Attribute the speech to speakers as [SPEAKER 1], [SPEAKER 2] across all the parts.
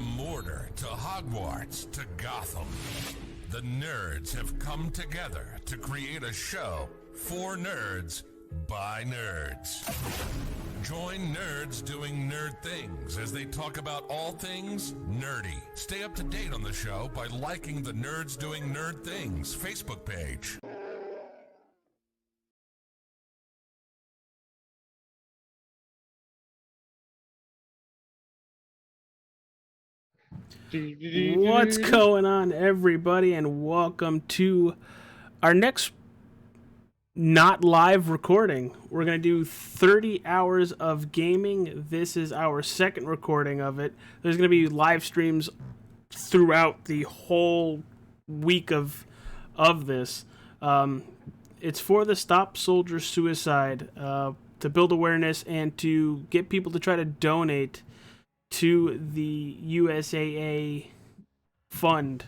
[SPEAKER 1] From Mordor to Hogwarts to Gotham, the nerds have come together to create a show for nerds by nerds. Join nerds doing nerd things as they talk about all things nerdy. Stay up to date on the show by liking the Nerds Doing Nerd Things Facebook page.
[SPEAKER 2] What's going on, everybody, and welcome to our next not live recording. We're going to do 30 hours of gaming. This is our second recording of it. There's going to be live streams throughout the whole week of this. It's for the Stop Soldier Suicide, to build awareness and to get people to try to donate to the USAA fund.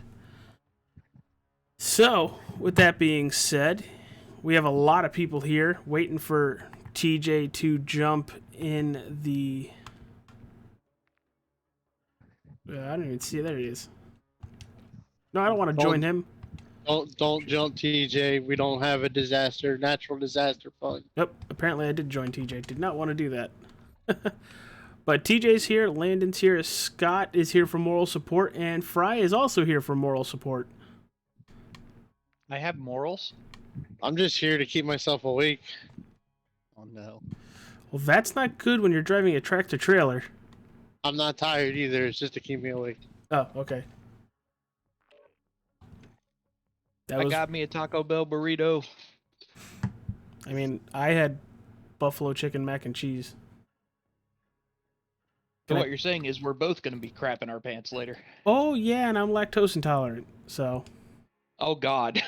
[SPEAKER 2] So, with that being said, we have a lot of people here waiting for TJ to jump in the... I don't even see it. There he is. No, I don't want to join him.
[SPEAKER 3] Don't jump, TJ. We don't have a natural disaster fund.
[SPEAKER 2] Yep, apparently I did join TJ. Did not want to do that. But TJ's here, Landon's here, Scott is here for moral support, and Fry is also here for moral support.
[SPEAKER 4] I have morals?
[SPEAKER 3] I'm just here to keep myself awake.
[SPEAKER 4] Oh no.
[SPEAKER 2] Well, that's not good when you're driving a tractor trailer.
[SPEAKER 3] I'm not tired either. It's just to keep me awake.
[SPEAKER 2] Oh, okay.
[SPEAKER 4] I got me a Taco Bell burrito.
[SPEAKER 2] I mean, I had buffalo chicken mac and cheese.
[SPEAKER 4] So what you're saying is we're both going to be crapping our pants later.
[SPEAKER 2] Oh, yeah, and I'm lactose intolerant, so...
[SPEAKER 4] Oh, God.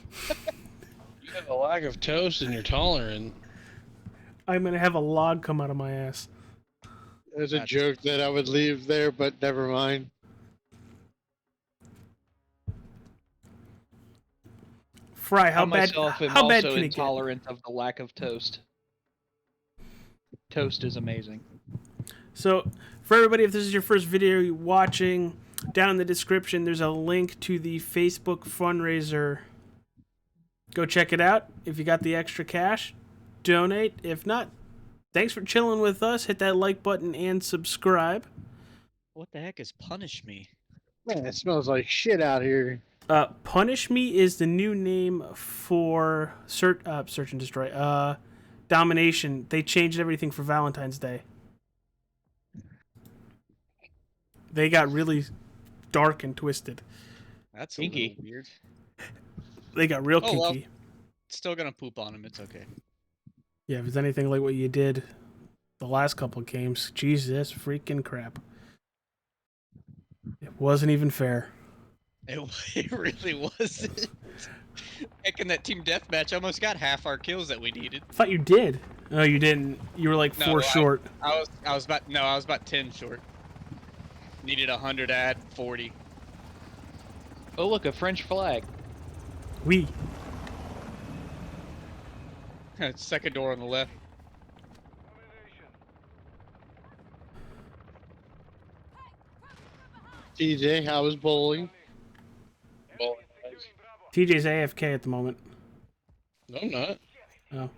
[SPEAKER 5] You have a lack of toast and you're tolerant.
[SPEAKER 2] I'm going to have a log come out of my ass.
[SPEAKER 3] There's a joke that I would leave there, but never mind.
[SPEAKER 2] Fry, how bad
[SPEAKER 4] am
[SPEAKER 2] can
[SPEAKER 4] also
[SPEAKER 2] it get?
[SPEAKER 4] intolerant of the lack of toast. Toast is amazing.
[SPEAKER 2] So, for everybody, if this is your first video you're watching, down in the description there's a link to the Facebook fundraiser. Go check it out. If you got the extra cash, donate. If not, thanks for chilling with us. Hit that like button and subscribe.
[SPEAKER 6] What the heck is Punish Me?
[SPEAKER 3] Man, it smells like shit out here.
[SPEAKER 2] Punish Me is the new name for Search and Destroy. Domination. They changed everything for Valentine's Day. They got really dark and twisted.
[SPEAKER 6] That's
[SPEAKER 4] Kinky.
[SPEAKER 6] a little weird.
[SPEAKER 2] They got real kinky.
[SPEAKER 6] Well, still gonna poop on him. It's okay.
[SPEAKER 2] Yeah, if it's anything like what you did the last couple of games, Jesus freaking crap. It wasn't even fair.
[SPEAKER 6] It really wasn't. Heck, in that team deathmatch, I almost got half our kills that we needed.
[SPEAKER 2] I thought you did. No, you didn't. You were like 4 short.
[SPEAKER 6] I was about 10 short. Needed 100 to add 40.
[SPEAKER 4] Oh, look, a French flag.
[SPEAKER 2] We.
[SPEAKER 6] Second door on the left.
[SPEAKER 3] TJ, how was bowling?
[SPEAKER 2] TJ's AFK at the moment.
[SPEAKER 5] No, I'm not.
[SPEAKER 2] Oh.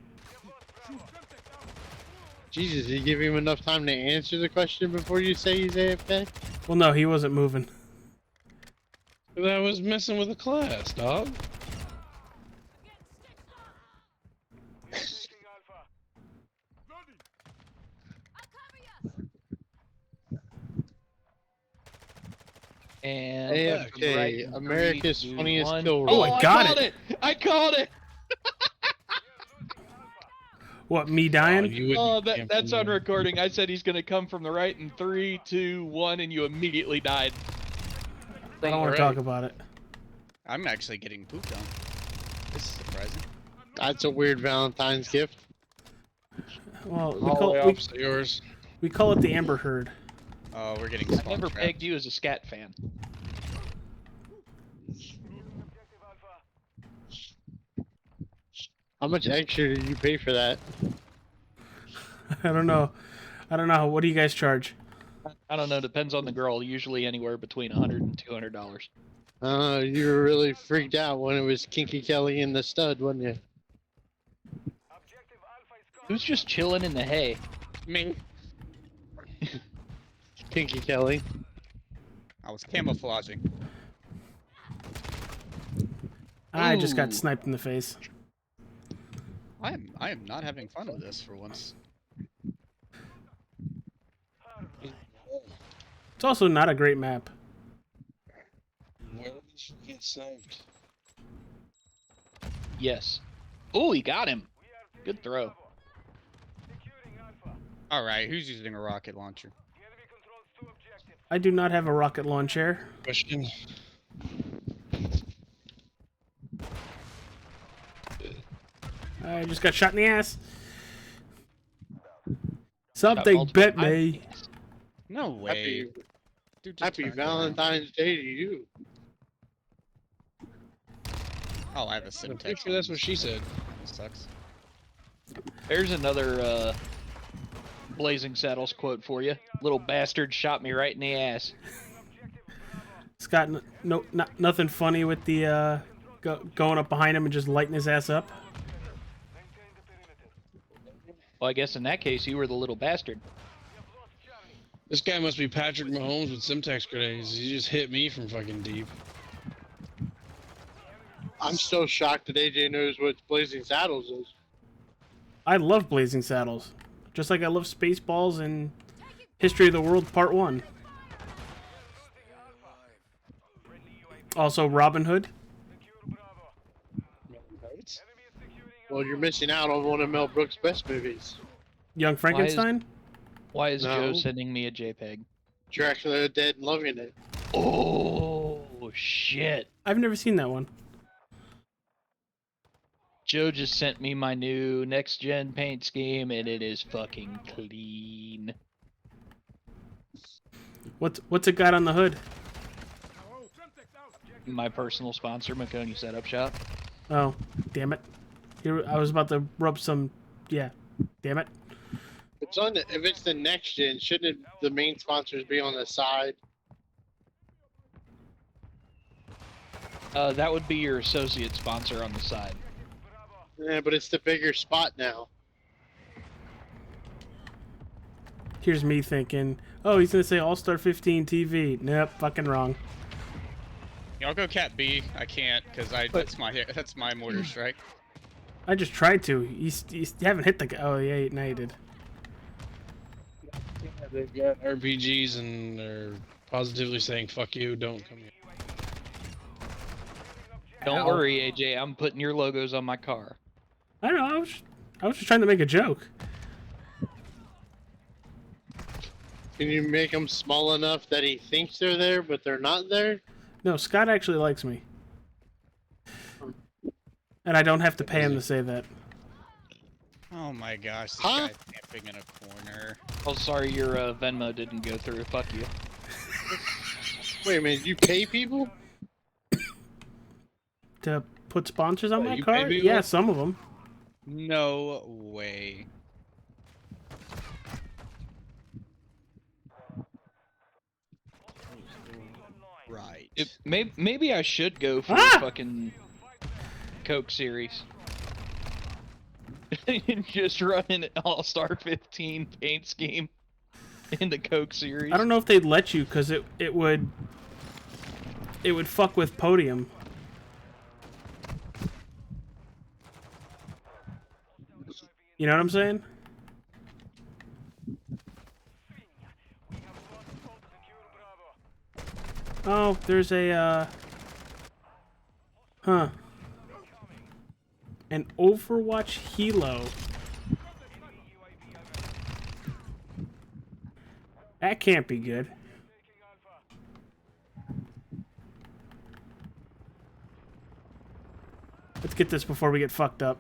[SPEAKER 3] Jesus, you give him enough time to answer the question before you say he's AFK?
[SPEAKER 2] Well, no, he wasn't moving.
[SPEAKER 5] But I was messing with the class, dog.
[SPEAKER 4] And
[SPEAKER 3] AFK,
[SPEAKER 4] right,
[SPEAKER 3] America's
[SPEAKER 4] 3, 2,
[SPEAKER 3] funniest
[SPEAKER 4] 1.
[SPEAKER 3] kill
[SPEAKER 4] Oh,
[SPEAKER 3] rate.
[SPEAKER 2] I
[SPEAKER 4] I
[SPEAKER 2] got
[SPEAKER 4] called
[SPEAKER 2] it.
[SPEAKER 4] I called it!
[SPEAKER 2] What, me dying?
[SPEAKER 5] You wouldn't
[SPEAKER 4] Oh,
[SPEAKER 5] camp
[SPEAKER 4] that's
[SPEAKER 5] in
[SPEAKER 4] on
[SPEAKER 5] there.
[SPEAKER 4] recording. I said he's going to come from the right in 3, 2, 1, and you immediately died.
[SPEAKER 2] I don't want to talk about it.
[SPEAKER 6] I'm actually getting pooped on. This is surprising.
[SPEAKER 3] That's a weird Valentine's gift.
[SPEAKER 2] Well,
[SPEAKER 5] All the way opposite yours.
[SPEAKER 2] we call it the Amber Herd.
[SPEAKER 6] Oh, we're getting
[SPEAKER 4] I
[SPEAKER 6] spawn
[SPEAKER 4] never
[SPEAKER 6] trapped.
[SPEAKER 4] pegged you as a scat fan.
[SPEAKER 3] How much extra did you pay for that?
[SPEAKER 2] I don't know. What do you guys charge?
[SPEAKER 4] I don't know. Depends on the girl. Usually anywhere between $100 and $200.
[SPEAKER 3] You were really freaked out when it was Kinky Kelly and the stud, wasn't you?
[SPEAKER 4] Who's just chilling in the hay?
[SPEAKER 3] Me. Kinky Kelly.
[SPEAKER 6] I was camouflaging.
[SPEAKER 2] I just got
[SPEAKER 4] Ooh.
[SPEAKER 2] sniped in the face.
[SPEAKER 6] I am not having fun with this for once.
[SPEAKER 2] It's also not a great map.
[SPEAKER 5] Where did you get sniped?
[SPEAKER 4] Yes. Oh, he got him. Good throw.
[SPEAKER 6] All right, who's using a rocket launcher?
[SPEAKER 2] I do not have a rocket launcher.
[SPEAKER 5] Question.
[SPEAKER 2] I just got shot in the ass. Something
[SPEAKER 4] multiple
[SPEAKER 2] bit
[SPEAKER 4] times.
[SPEAKER 2] me.
[SPEAKER 6] No way.
[SPEAKER 3] Happy,
[SPEAKER 6] Dude just
[SPEAKER 3] happy
[SPEAKER 6] turned around.
[SPEAKER 3] Valentine's Day to you.
[SPEAKER 6] Oh, I have a
[SPEAKER 5] I'm
[SPEAKER 6] syntax.
[SPEAKER 5] pretty sure that's what she said.
[SPEAKER 6] Sucks.
[SPEAKER 4] There's another Blazing Saddles quote for you. Little bastard shot me right in the ass.
[SPEAKER 2] Scott, nothing funny with the going up behind him and just lighting his ass up.
[SPEAKER 4] Well, I guess in that case, you were the little bastard.
[SPEAKER 5] This guy must be Patrick Mahomes with Simtex grenades. He just hit me from fucking deep.
[SPEAKER 3] I'm still shocked that AJ knows what Blazing Saddles is.
[SPEAKER 2] I love Blazing Saddles, just like I love Spaceballs and History of the World Part 1. Also, Robin Hood.
[SPEAKER 3] Well, you're missing out on one of Mel Brooks' best movies.
[SPEAKER 2] Young Frankenstein.
[SPEAKER 4] Why is
[SPEAKER 3] No.
[SPEAKER 4] Joe sending me a JPEG?
[SPEAKER 3] Dracula Dead and Loving It.
[SPEAKER 4] Oh, shit.
[SPEAKER 2] I've never seen that one.
[SPEAKER 4] Joe just sent me my new next-gen paint scheme, and it is fucking clean.
[SPEAKER 2] What's it got on the hood?
[SPEAKER 4] My personal sponsor, Maconi Setup Shop.
[SPEAKER 2] Oh, damn it! Here I was about to rub some. Yeah, damn it.
[SPEAKER 3] It's on the, if it's the next gen, shouldn't the main sponsors be on the side?
[SPEAKER 4] That would be your associate sponsor on the side.
[SPEAKER 3] Yeah, but it's the bigger spot now.
[SPEAKER 2] Here's me thinking, oh, he's gonna say All-Star 15 TV. Nope, fucking wrong.
[SPEAKER 6] Yeah, I'll go Cat B. I can't because that's my mortar strike.
[SPEAKER 2] I just tried to. You haven't hit the. Oh yeah, now you did.
[SPEAKER 5] Yeah, they've got RPGs and they're positively saying, fuck you, don't come here.
[SPEAKER 4] Don't
[SPEAKER 2] Ow.
[SPEAKER 4] worry, AJ. I'm putting your logos on my car.
[SPEAKER 2] I don't know. I was just trying to make a joke.
[SPEAKER 3] Can you make them small enough that he thinks they're there, but they're not there?
[SPEAKER 2] No, Scott actually likes me, and I don't have to pay him to say that.
[SPEAKER 6] Oh my gosh, this
[SPEAKER 3] Huh?
[SPEAKER 6] guy's camping in a corner.
[SPEAKER 4] Oh, sorry, your Venmo didn't go through. Fuck you.
[SPEAKER 3] Wait a minute, you pay people?
[SPEAKER 2] To put sponsors on
[SPEAKER 5] Oh,
[SPEAKER 2] my
[SPEAKER 5] you
[SPEAKER 2] car?
[SPEAKER 5] pay people?
[SPEAKER 2] Yeah, some of them.
[SPEAKER 6] No way. Right.
[SPEAKER 4] Maybe I should go for
[SPEAKER 2] Ah!
[SPEAKER 4] a fucking Coke series. Just run an All-Star 15 paint scheme in the Coke series.
[SPEAKER 2] I don't know if they'd let you because it would fuck with Podium. You know what I'm saying? Oh, there's a huh. An Overwatch Helo. That can't be good. Let's get this before we get fucked up.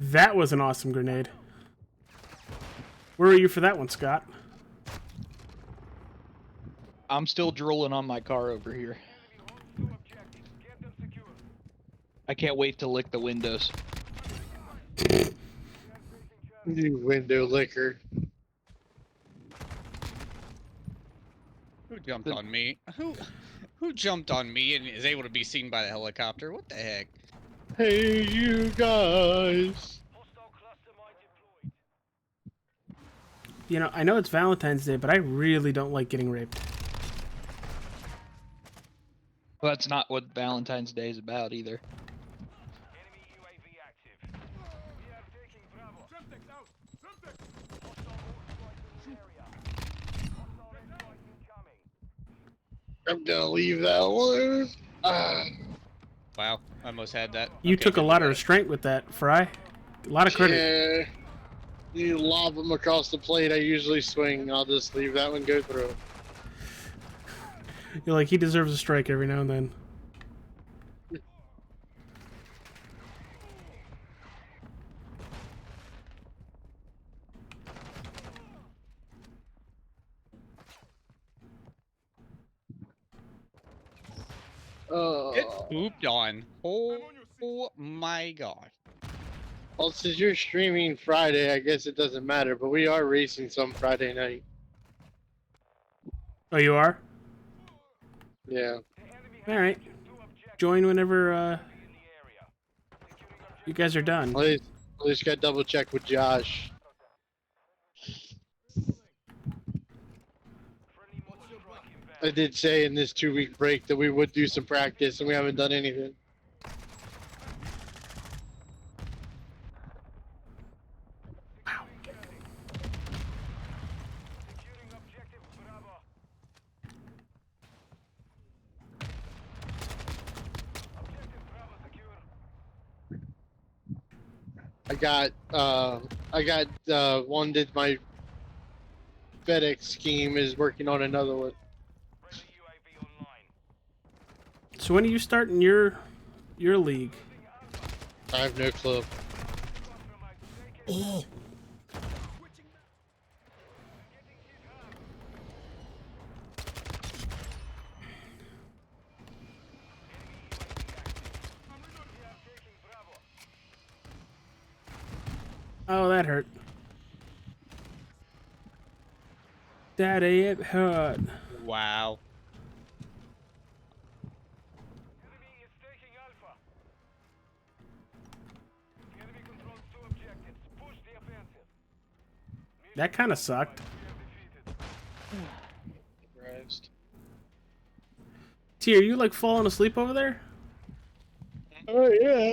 [SPEAKER 2] That was an awesome grenade. Where are you for that one, Scott?
[SPEAKER 4] I'm still drooling on my car over here. I can't wait to lick the windows.
[SPEAKER 3] You window licker.
[SPEAKER 6] Who jumped on me? Who jumped on me and is able to be seen by the helicopter? What the heck?
[SPEAKER 3] Hey, you guys.
[SPEAKER 2] You know, I know it's Valentine's Day, but I really don't like getting raped.
[SPEAKER 4] Well, that's not what Valentine's Day is about either.
[SPEAKER 3] I'm gonna leave that one. Ah,
[SPEAKER 6] Wow, I almost had that.
[SPEAKER 2] You
[SPEAKER 6] Okay,
[SPEAKER 2] took a
[SPEAKER 6] good
[SPEAKER 2] lot
[SPEAKER 6] to
[SPEAKER 2] of
[SPEAKER 6] know.
[SPEAKER 2] restraint with that, Fry. A lot of credit.
[SPEAKER 3] yeah. You lob them across the plate. I usually swing. I'll just leave that one go through.
[SPEAKER 2] You're like, he deserves a strike every now and then.
[SPEAKER 6] Get
[SPEAKER 3] Oh.
[SPEAKER 6] pooped on. Oh my god.
[SPEAKER 3] Well, since you're streaming Friday, I guess it doesn't matter. But we are racing some Friday night.
[SPEAKER 2] Oh, you are?
[SPEAKER 3] Yeah.
[SPEAKER 2] Alright. Join whenever, you guys are done.
[SPEAKER 3] At least got double check with Josh. I did say in this 2-week break that we would do some practice, and we haven't done anything. One did my FedEx scheme is working on another one.
[SPEAKER 2] So when are you starting your league?
[SPEAKER 3] I have no clue.
[SPEAKER 2] Oh, that hurt. Daddy, it hurt.
[SPEAKER 6] Wow.
[SPEAKER 2] That kind of sucked.
[SPEAKER 5] Surprised.
[SPEAKER 2] T, are you like falling asleep over there?
[SPEAKER 3] Oh yeah.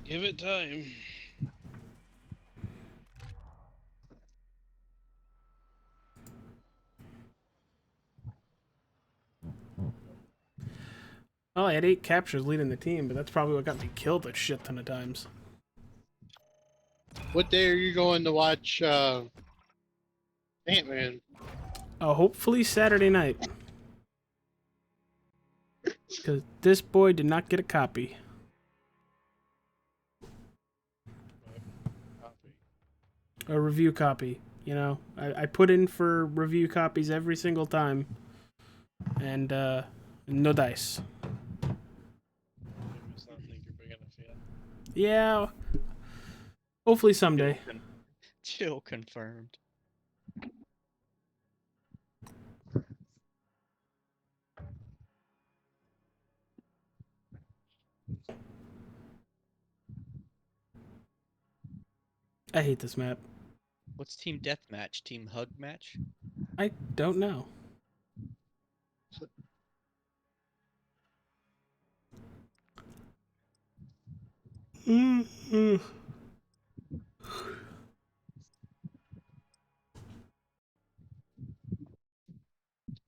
[SPEAKER 5] Give it time.
[SPEAKER 2] Well, I had 8 captures leading the team, but that's probably what got me killed a shit ton of times.
[SPEAKER 3] What day are you going to watch Ant-Man?
[SPEAKER 2] Hopefully Saturday night. Because this boy did not get a copy. A review copy. You know, I put in for review copies every single time. And, no dice.
[SPEAKER 5] I just don't think you're big enough yet.
[SPEAKER 2] Yeah. Hopefully someday.
[SPEAKER 6] Chill confirmed.
[SPEAKER 2] I hate this map.
[SPEAKER 6] What's team deathmatch? Team hug match?
[SPEAKER 2] I don't know.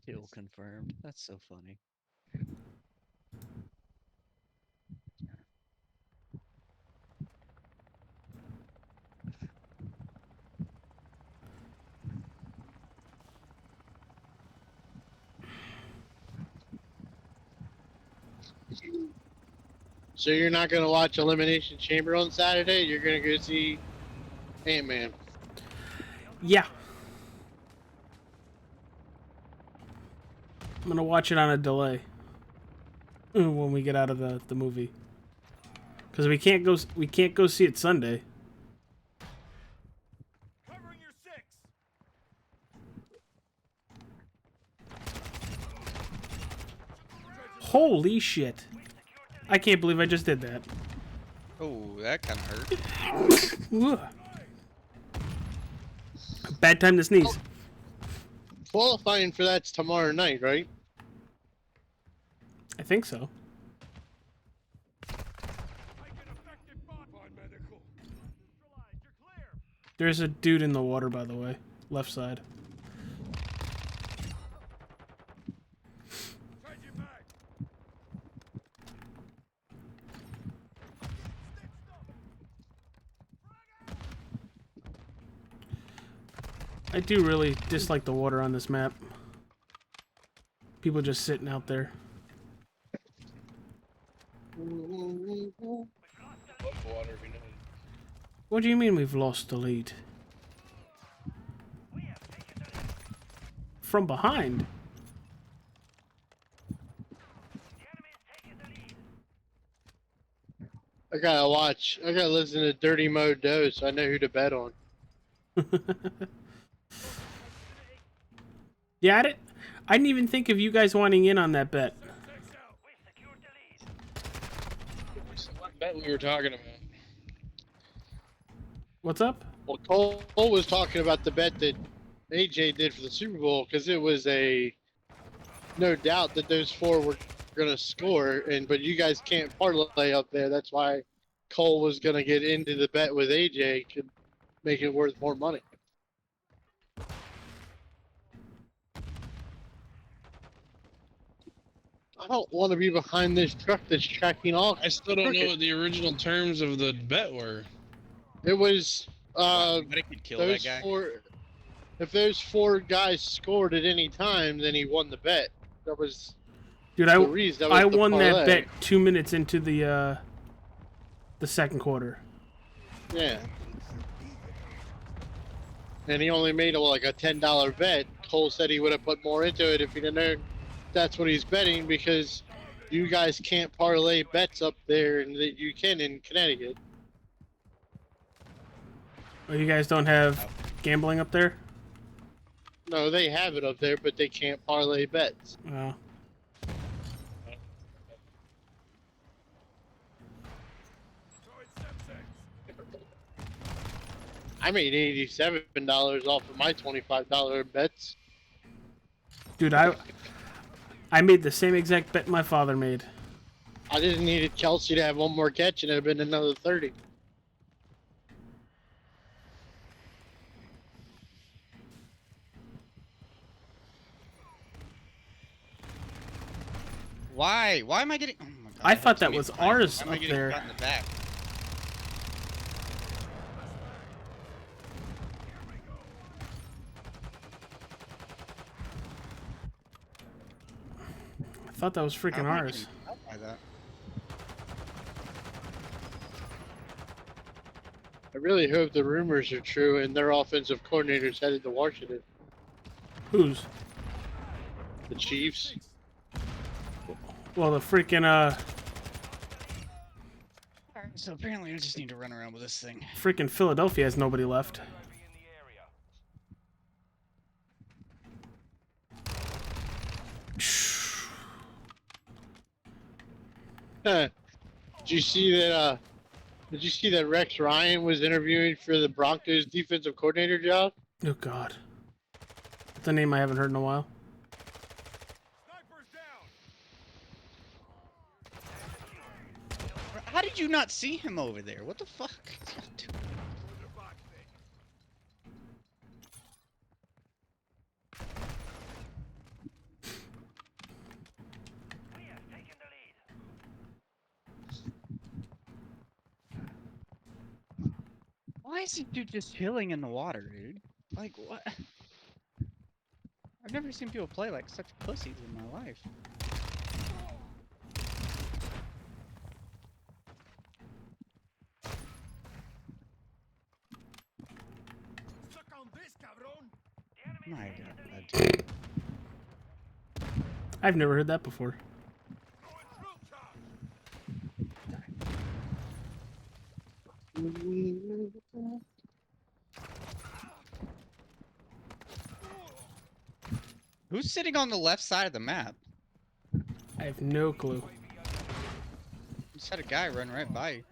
[SPEAKER 6] Chill confirmed. That's so funny.
[SPEAKER 3] So you're not gonna watch Elimination Chamber on Saturday? You're gonna go see Ant-Man.
[SPEAKER 2] Yeah. I'm gonna watch it on a delay when we get out of the movie, because we can't go see it Sunday. Holy shit! I can't believe I just did that.
[SPEAKER 6] Oh, that kind of hurt.
[SPEAKER 2] Ugh. Bad time to sneeze.
[SPEAKER 3] Qualifying for that's tomorrow night, right?
[SPEAKER 2] I think so. There's a dude in the water, by the way. Left side. I do really dislike the water on this map. People just sitting out there. What do you mean we've lost the lead? From behind?
[SPEAKER 3] I gotta listen to Dirty Mo Doe so I know who to bet on.
[SPEAKER 2] Yeah, I didn't even think of you guys wanting in on that bet.
[SPEAKER 5] What bet we were talking about?
[SPEAKER 2] What's up?
[SPEAKER 3] Well, Cole was talking about the bet that AJ did for the Super Bowl because it was no doubt that those four were gonna score, but you guys can't parlay up there. That's why Cole was gonna get into the bet with AJ, could make it worth more money. I don't want to be behind this truck that's tracking all.
[SPEAKER 5] I still don't know what the original terms of the bet were.
[SPEAKER 3] It was
[SPEAKER 6] I could kill that
[SPEAKER 3] those
[SPEAKER 6] guy.
[SPEAKER 3] four. If those four guys scored at any time, then he won the bet. That was
[SPEAKER 2] Dude,
[SPEAKER 3] the reason. That was
[SPEAKER 2] I
[SPEAKER 3] the
[SPEAKER 2] won that
[SPEAKER 3] parlay.
[SPEAKER 2] bet 2 minutes into the second quarter.
[SPEAKER 3] Yeah. And he only made like a $10 bet. Cole said he would have put more into it if he didn't know that's what he's betting, because you guys can't parlay bets up there and that you can in Connecticut.
[SPEAKER 2] Oh, you guys don't have gambling up there?
[SPEAKER 3] No, they have it up there, but they can't parlay bets.
[SPEAKER 2] Oh.
[SPEAKER 3] I made $87 off of my $25 bets.
[SPEAKER 2] Dude, I made the same exact bet my father made.
[SPEAKER 3] I just needed Kelsey to have one more catch and it would have been another 30.
[SPEAKER 6] Why? Why am I getting? Oh my God,
[SPEAKER 2] I thought
[SPEAKER 6] hurt
[SPEAKER 2] that was
[SPEAKER 6] me.
[SPEAKER 2] ours
[SPEAKER 6] Why am I
[SPEAKER 2] up
[SPEAKER 6] getting
[SPEAKER 2] there.
[SPEAKER 6] shot in the back?
[SPEAKER 2] I thought that was
[SPEAKER 6] How
[SPEAKER 2] freaking
[SPEAKER 6] am I
[SPEAKER 2] ours.
[SPEAKER 6] getting shot by that?
[SPEAKER 3] I really hope the rumors are true and their offensive coordinator's headed to Washington.
[SPEAKER 2] Whose?
[SPEAKER 3] The Chiefs.
[SPEAKER 2] Well, the freaking
[SPEAKER 6] Alright, so apparently I just need to run around with this thing.
[SPEAKER 2] freaking Philadelphia has nobody left.
[SPEAKER 3] Did you see that? Did you see that Rex Ryan was interviewing for the Broncos defensive coordinator job?
[SPEAKER 2] Oh God, that's a name I haven't heard in a while.
[SPEAKER 6] How did you not see him over there? What the fuck? Why is this dude just chilling in the water, dude? Like, what? I've never seen people play like such pussies in my life.
[SPEAKER 2] I've never heard that before.
[SPEAKER 6] Who's sitting on the left side of the map?
[SPEAKER 2] I have no clue.
[SPEAKER 6] Just had a guy run right by you.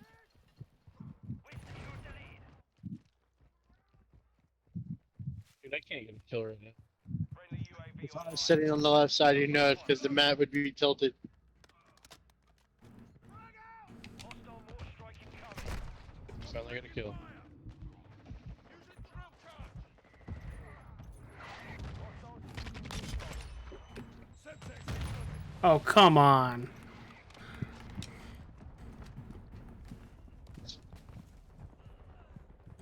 [SPEAKER 5] Dude, I can't get a kill right now.
[SPEAKER 3] If I was sitting on the left side, you know it's because the map would be tilted.
[SPEAKER 5] Finally got a kill.
[SPEAKER 2] Oh, come on.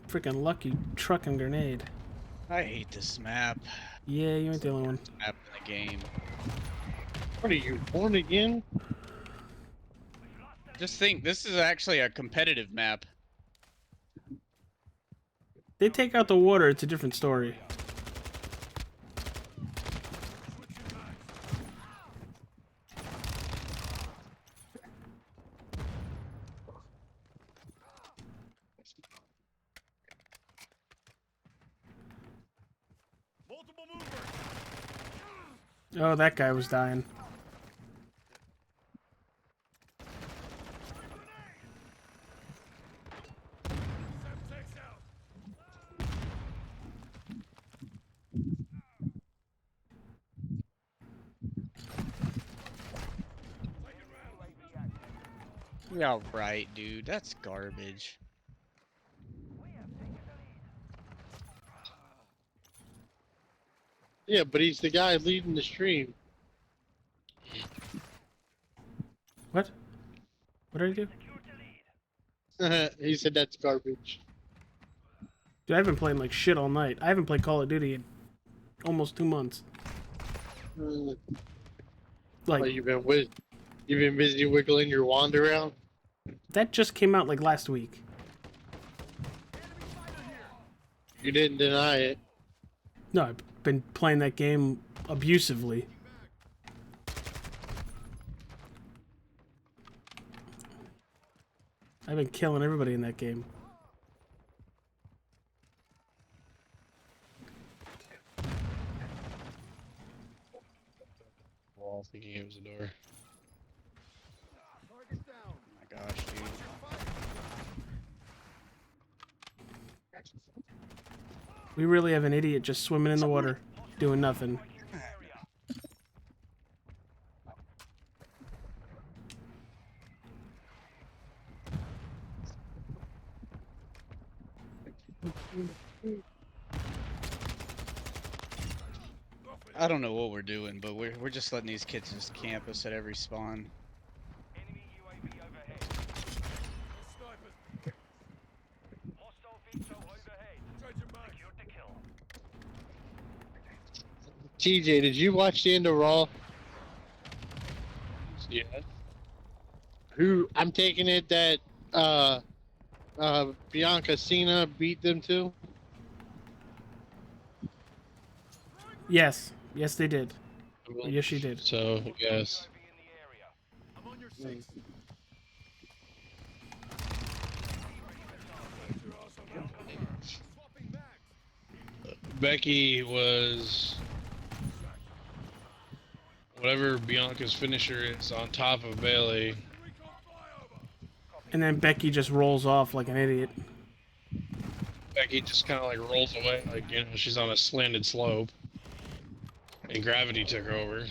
[SPEAKER 2] Freaking lucky trucking grenade.
[SPEAKER 6] I hate this map.
[SPEAKER 2] Yeah, you ain't the only one.
[SPEAKER 6] Map in the game.
[SPEAKER 3] What are you, born again?
[SPEAKER 6] Just think, this is actually a competitive map.
[SPEAKER 2] They take out the water, it's a different story. Oh, that guy was dying.
[SPEAKER 6] Yeah, right, dude. That's garbage.
[SPEAKER 3] Yeah, but he's the guy leading the stream.
[SPEAKER 2] What? What did I do?
[SPEAKER 3] He said that's garbage.
[SPEAKER 2] Dude, I've been playing like shit all night. I haven't played Call of Duty in almost 2 months.
[SPEAKER 3] Well,
[SPEAKER 2] Like,
[SPEAKER 3] you've been busy wiggling your wand around.
[SPEAKER 2] that just came out like last week.
[SPEAKER 3] You didn't deny it.
[SPEAKER 2] No, I've been playing that game abusively. I've been killing everybody in that game.
[SPEAKER 5] Wall thinking it was a door.
[SPEAKER 6] Oh my gosh, dude.
[SPEAKER 2] We really have an idiot just swimming in the water, doing nothing.
[SPEAKER 6] I don't know what we're doing, but we're just letting these kids just camp us at every spawn.
[SPEAKER 3] TJ, did you watch the end of Raw?
[SPEAKER 5] Yeah.
[SPEAKER 3] Who I'm taking it that Bianca Cena beat them to?
[SPEAKER 2] Yes. Yes, they did. Yes, she did.
[SPEAKER 5] So, yes. Becky was whatever Bianca's finisher is on top of Bailey.
[SPEAKER 2] And then Becky just rolls off like an idiot.
[SPEAKER 5] Becky just kind of like rolls away, like, you know, she's on a slanted slope. And gravity took over.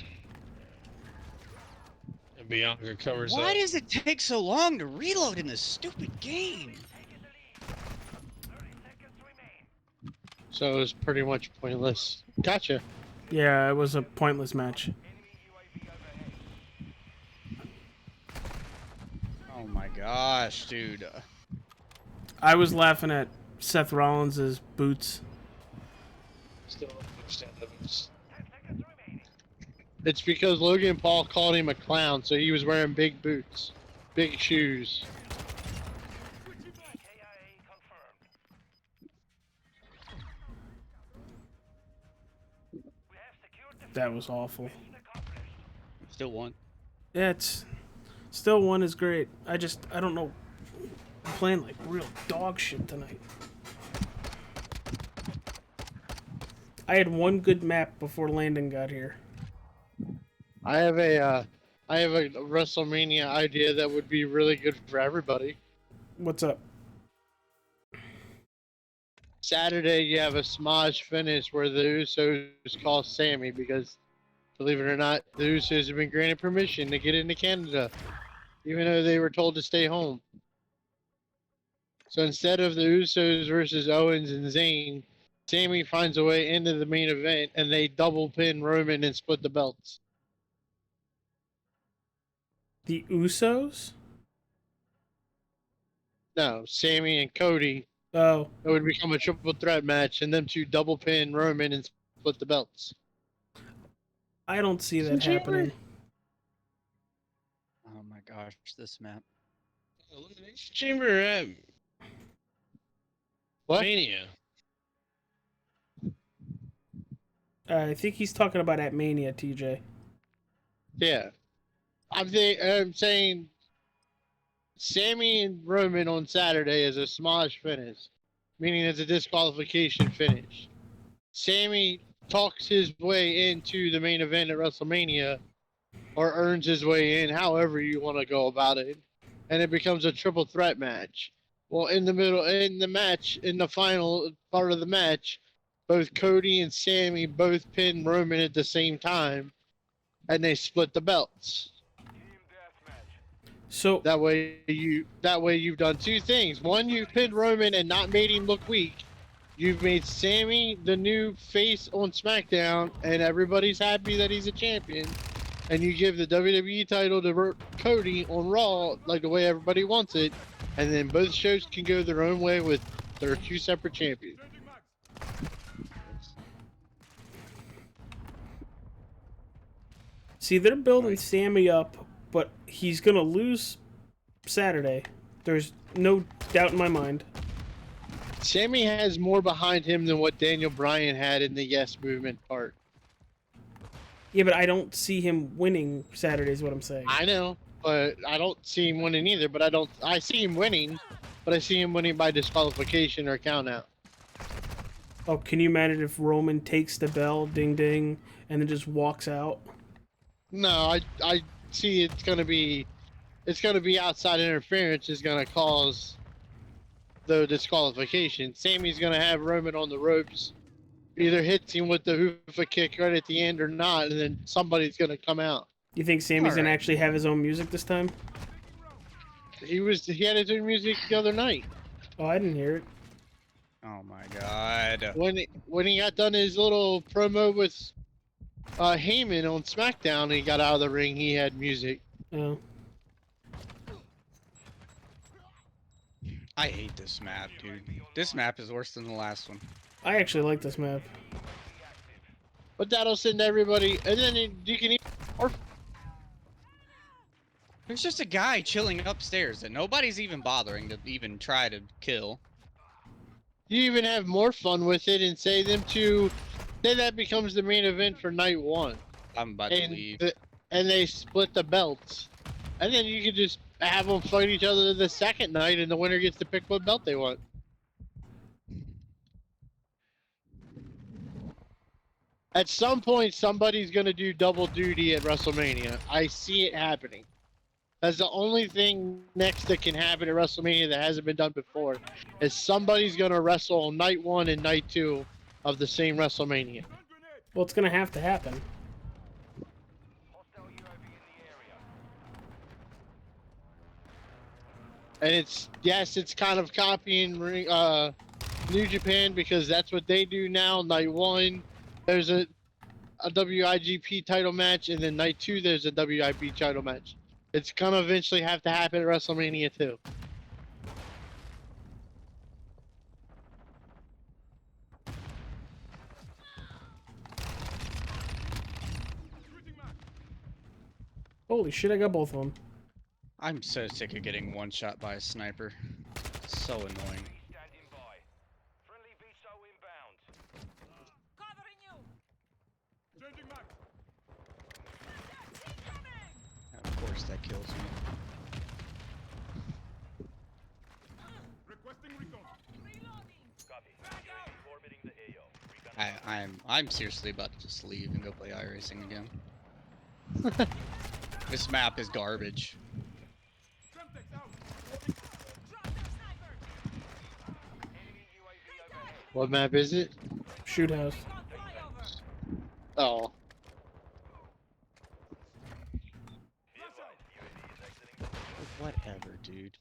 [SPEAKER 5] And Bianca covers
[SPEAKER 6] Why
[SPEAKER 5] up.
[SPEAKER 6] does it take so long to reload in this stupid game?
[SPEAKER 3] So it was pretty much pointless. Gotcha.
[SPEAKER 2] Yeah, it was a pointless match.
[SPEAKER 6] Oh my gosh, dude.
[SPEAKER 2] I was laughing at Seth Rollins' boots.
[SPEAKER 5] Still don't understand that it's-
[SPEAKER 3] It's because Logan Paul called him a clown, so he was wearing big boots, big shoes.
[SPEAKER 2] That was awful.
[SPEAKER 6] Still won.
[SPEAKER 2] Yeah, it's still one is great. I don't know. I'm playing like real dog shit tonight. I had one good map before Landon got here.
[SPEAKER 3] I have a WrestleMania idea that would be really good for everybody.
[SPEAKER 2] What's up?
[SPEAKER 3] Saturday, you have a Smosh finish where the Usos call Sammy because, believe it or not, the Usos have been granted permission to get into Canada, even though they were told to stay home. So instead of the Usos versus Owens and Zayn, Sammy finds a way into the main event and they double pin Roman and split the belts.
[SPEAKER 2] The Usos?
[SPEAKER 3] No, Sammy and Cody.
[SPEAKER 2] Oh,
[SPEAKER 3] It would become a triple threat match and them two double pin Roman and split the belts.
[SPEAKER 2] I don't see that happening.
[SPEAKER 6] Oh my gosh, this map.
[SPEAKER 5] Elimination Chamber at
[SPEAKER 3] What?
[SPEAKER 5] Mania.
[SPEAKER 2] I think he's talking about at Mania, TJ.
[SPEAKER 3] Yeah. I'm saying Sammy and Roman on Saturday is a Smosh finish, meaning it's a disqualification finish. Sammy talks his way into the main event at WrestleMania, or earns his way in, however you want to go about it, and it becomes a triple threat match. Well, in the final part of the match, both Cody and Sammy both pin Roman at the same time, and they split the belts.
[SPEAKER 2] So
[SPEAKER 3] That way you've done two things. One, you pinned Roman and not made him look weak. You've made Sammy the new face on SmackDown, and everybody's happy that he's a champion. And you give the WWE title to Cody on Raw, like the way everybody wants it, and then both shows can go their own way with their two separate champions.
[SPEAKER 2] see, they're building Sammy up, but he's gonna lose Saturday. There's no doubt in my mind.
[SPEAKER 3] Sammy has more behind him than what Daniel Bryan had in the Yes Movement part.
[SPEAKER 2] Yeah, but I don't see him winning Saturday is what I'm saying.
[SPEAKER 3] I know, but I don't see him winning either. But I see him winning, but I see him winning by disqualification or count out.
[SPEAKER 2] Oh, can you imagine if Roman takes the bell, ding ding, and then just walks out?
[SPEAKER 3] No, I see it's gonna be outside interference is gonna cause the disqualification. Sammy's gonna have Roman on the ropes, either hits him with the hoofa kick right at the end or not, and then somebody's gonna come out.
[SPEAKER 2] You think Sammy's gonna
[SPEAKER 6] Alright.
[SPEAKER 2] actually have his own music this time?
[SPEAKER 3] He had his own music the other night
[SPEAKER 2] Oh, I didn't hear it.
[SPEAKER 6] Oh my god.
[SPEAKER 3] when he got done his little promo with Heyman on SmackDown and he got out of the ring. He had music.
[SPEAKER 2] Oh.
[SPEAKER 6] I hate this map, dude. This map is worse than the last one.
[SPEAKER 2] I actually like this map.
[SPEAKER 3] But that'll send everybody, and then you can or
[SPEAKER 6] There's just a guy chilling upstairs that nobody's even bothering to even try to kill.
[SPEAKER 3] you even have more fun with it and say that becomes the main event for night one.
[SPEAKER 6] I'm about to leave.
[SPEAKER 3] And they split the belts. And then you can just have them fight each other the second night and the winner gets to pick what belt they want. At some point, somebody's going to do double duty at WrestleMania. I see it happening. That's the only thing next that can happen at WrestleMania that hasn't been done before. Is somebody's going to wrestle on night one and night two of the same WrestleMania.
[SPEAKER 2] Well, it's gonna have to happen.
[SPEAKER 3] And it's kind of copying New Japan because that's what they do now. Night one, there's a WIGP title match, and then night two, there's a WIP title match. It's gonna eventually have to happen at WrestleMania too.
[SPEAKER 2] Holy shit, I got both of them.
[SPEAKER 6] I'm so sick of getting one shot by a sniper. It's so annoying. that kills me. I'm seriously about to just leave and go play iRacing again. This map is garbage.
[SPEAKER 3] What map is it?
[SPEAKER 2] Shoot house.
[SPEAKER 3] Oh.
[SPEAKER 6] Whatever, dude.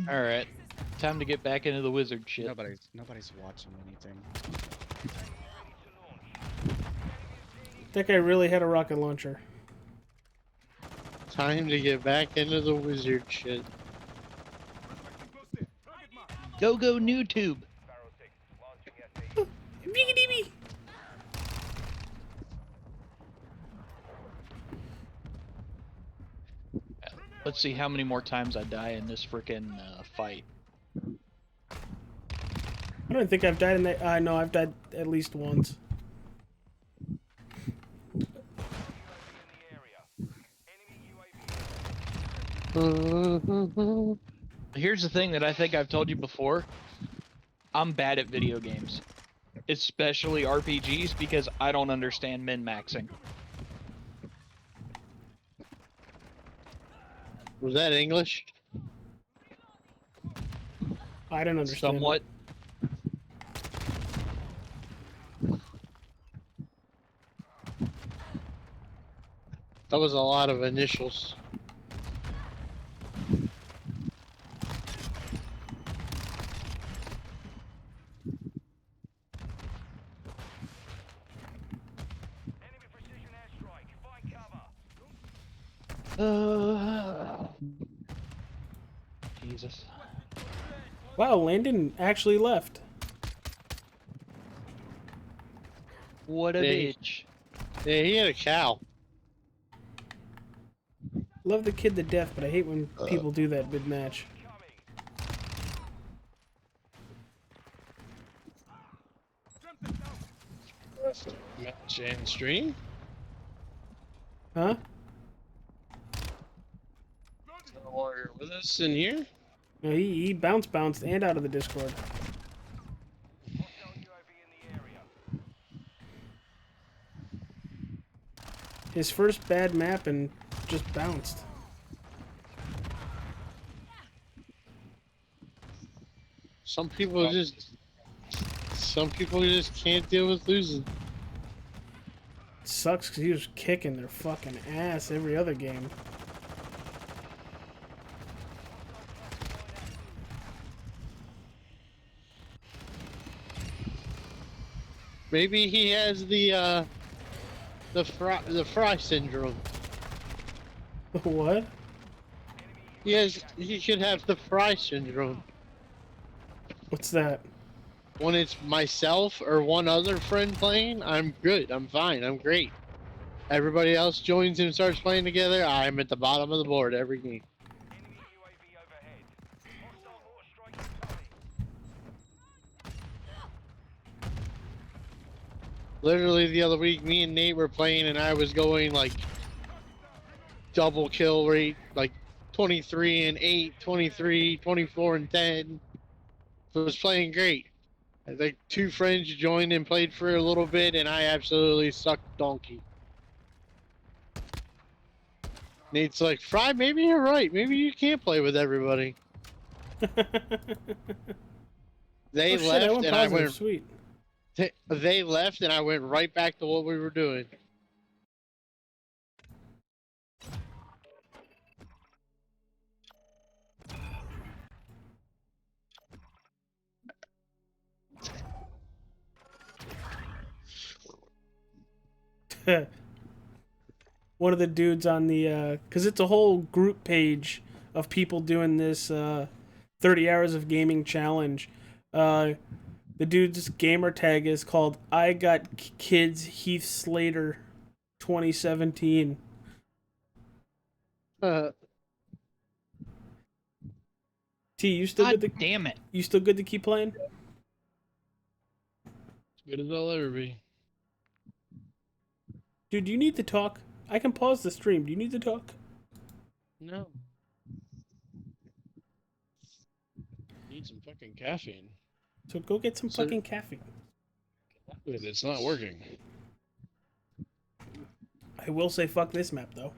[SPEAKER 4] All right, time to get back into the wizard shit.
[SPEAKER 6] Nobody's watching anything.
[SPEAKER 2] That guy really had a rocket launcher.
[SPEAKER 3] Time to get back into the wizard shit.
[SPEAKER 4] Go YouTube. Let's see how many more times I die in this frickin' fight.
[SPEAKER 2] I don't think I've died in that. No, I've died at least once.
[SPEAKER 4] Here's the thing that I think I've told you before. I'm bad at video games, especially RPGs, because I don't understand min-maxing.
[SPEAKER 3] Was that English?
[SPEAKER 2] I don't understand.
[SPEAKER 4] Somewhat.
[SPEAKER 3] That was a lot of initials.
[SPEAKER 4] Jesus.
[SPEAKER 2] Wow, Landon actually left.
[SPEAKER 4] What a
[SPEAKER 3] Hey.
[SPEAKER 4] bitch.
[SPEAKER 3] Yeah, he had a cow.
[SPEAKER 2] Love the kid to death, but I hate when people do that mid-match.
[SPEAKER 5] Match and stream.
[SPEAKER 2] Huh?
[SPEAKER 5] No longer with us in here.
[SPEAKER 2] No, he bounced and out of the Discord. His first bad map and just bounced.
[SPEAKER 3] Some people just can't deal with losing.
[SPEAKER 2] Sucks because he was kicking their fucking ass every other game.
[SPEAKER 3] Maybe he has the fry syndrome.
[SPEAKER 2] What?
[SPEAKER 3] He should have the fry syndrome.
[SPEAKER 2] What's that?
[SPEAKER 3] When it's myself or one other friend playing, I'm good. I'm fine. I'm great. Everybody else joins and starts playing together, I'm at the bottom of the board every game. Literally the other week, me and Nate were playing and I was going like double kill rate, like 23 and 8, 23, 24 and 10. So it was playing great. I think two friends joined and played for a little bit and I absolutely sucked donkey. Nate's like, Fry, maybe you're right. Maybe you can't play with everybody. They
[SPEAKER 2] Oh, shit,
[SPEAKER 3] left
[SPEAKER 2] went
[SPEAKER 3] and I
[SPEAKER 2] positive.
[SPEAKER 3] went.
[SPEAKER 2] Sweet.
[SPEAKER 3] They left and I went right back to what we were doing.
[SPEAKER 2] One of the dudes on the because it's a whole group page of people doing this 30 hours of gaming challenge. The dude's gamer tag is called I Got Kids Heath Slater 2017. T, you still
[SPEAKER 4] God
[SPEAKER 2] good to
[SPEAKER 4] damn it.
[SPEAKER 2] you still good to keep playing?
[SPEAKER 5] As good as I'll ever be.
[SPEAKER 2] Dude, do you need to talk? I can pause the stream. Do you need to talk?
[SPEAKER 5] No. Need some fucking caffeine.
[SPEAKER 2] So go get some fucking caffeine.
[SPEAKER 5] It's not working.
[SPEAKER 2] I will say fuck this map, though.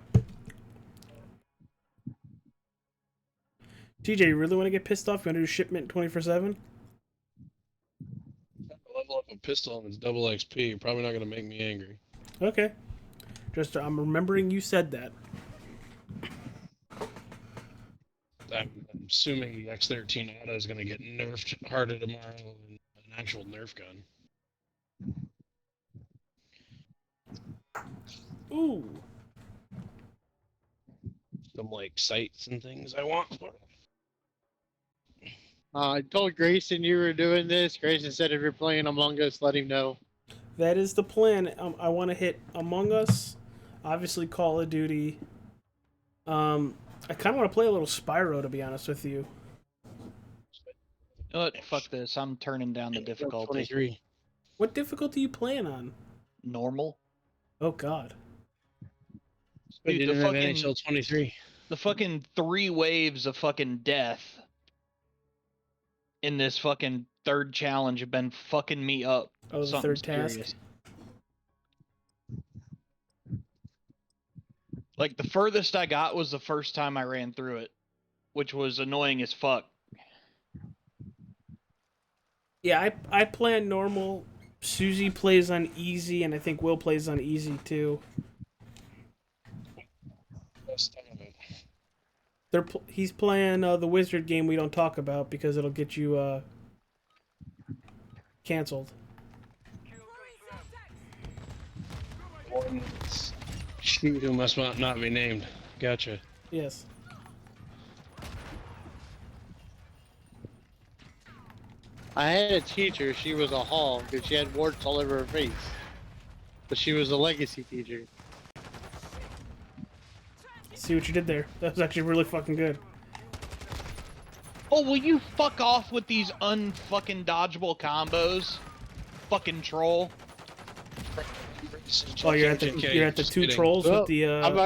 [SPEAKER 2] TJ, you really want to get pissed off? You want to do shipment 24/7?
[SPEAKER 5] Level up a pistol and it's double XP. Probably not gonna make me angry.
[SPEAKER 2] Okay. Just, I'm remembering you said that.
[SPEAKER 5] I'm assuming the X13 Auto is gonna get nerfed harder tomorrow than an actual Nerf gun.
[SPEAKER 2] Ooh.
[SPEAKER 5] Some like sights and things I want for it.
[SPEAKER 3] I told Grayson you were doing this. Grayson said if you're playing Among Us, let him know.
[SPEAKER 2] That is the plan. I want to hit Among Us, obviously Call of Duty. I kind of want to play a little Spyro, to be honest with you.
[SPEAKER 4] You know what? Fuck this. I'm turning down the difficulty.
[SPEAKER 5] 23.
[SPEAKER 2] What difficulty you playing on?
[SPEAKER 4] Normal.
[SPEAKER 2] Oh God.
[SPEAKER 5] Dude,
[SPEAKER 4] Dude, the fucking
[SPEAKER 5] NHL 23.
[SPEAKER 4] the fucking 3 waves of fucking death in this fucking third challenge have been fucking me up.
[SPEAKER 2] Oh, the
[SPEAKER 4] Something
[SPEAKER 2] third task.
[SPEAKER 4] serious. Like, the furthest I got was the first time I ran through it, which was annoying as fuck.
[SPEAKER 2] Yeah, I play on normal. Susie plays on easy, and I think Will plays on easy too. He's playing the wizard game we don't talk about because it'll get you canceled.
[SPEAKER 5] Shoot, who must not be named. Gotcha.
[SPEAKER 2] Yes.
[SPEAKER 3] I had a teacher. She was a hog because she had warts all over her face. But she was a legacy teacher.
[SPEAKER 2] See what you did there. That was actually really fucking good.
[SPEAKER 4] Oh, will you fuck off with these unfucking dodgeable combos? Fucking troll.
[SPEAKER 2] Oh, you're at the two trolls
[SPEAKER 3] Well,
[SPEAKER 2] with the.
[SPEAKER 3] I'm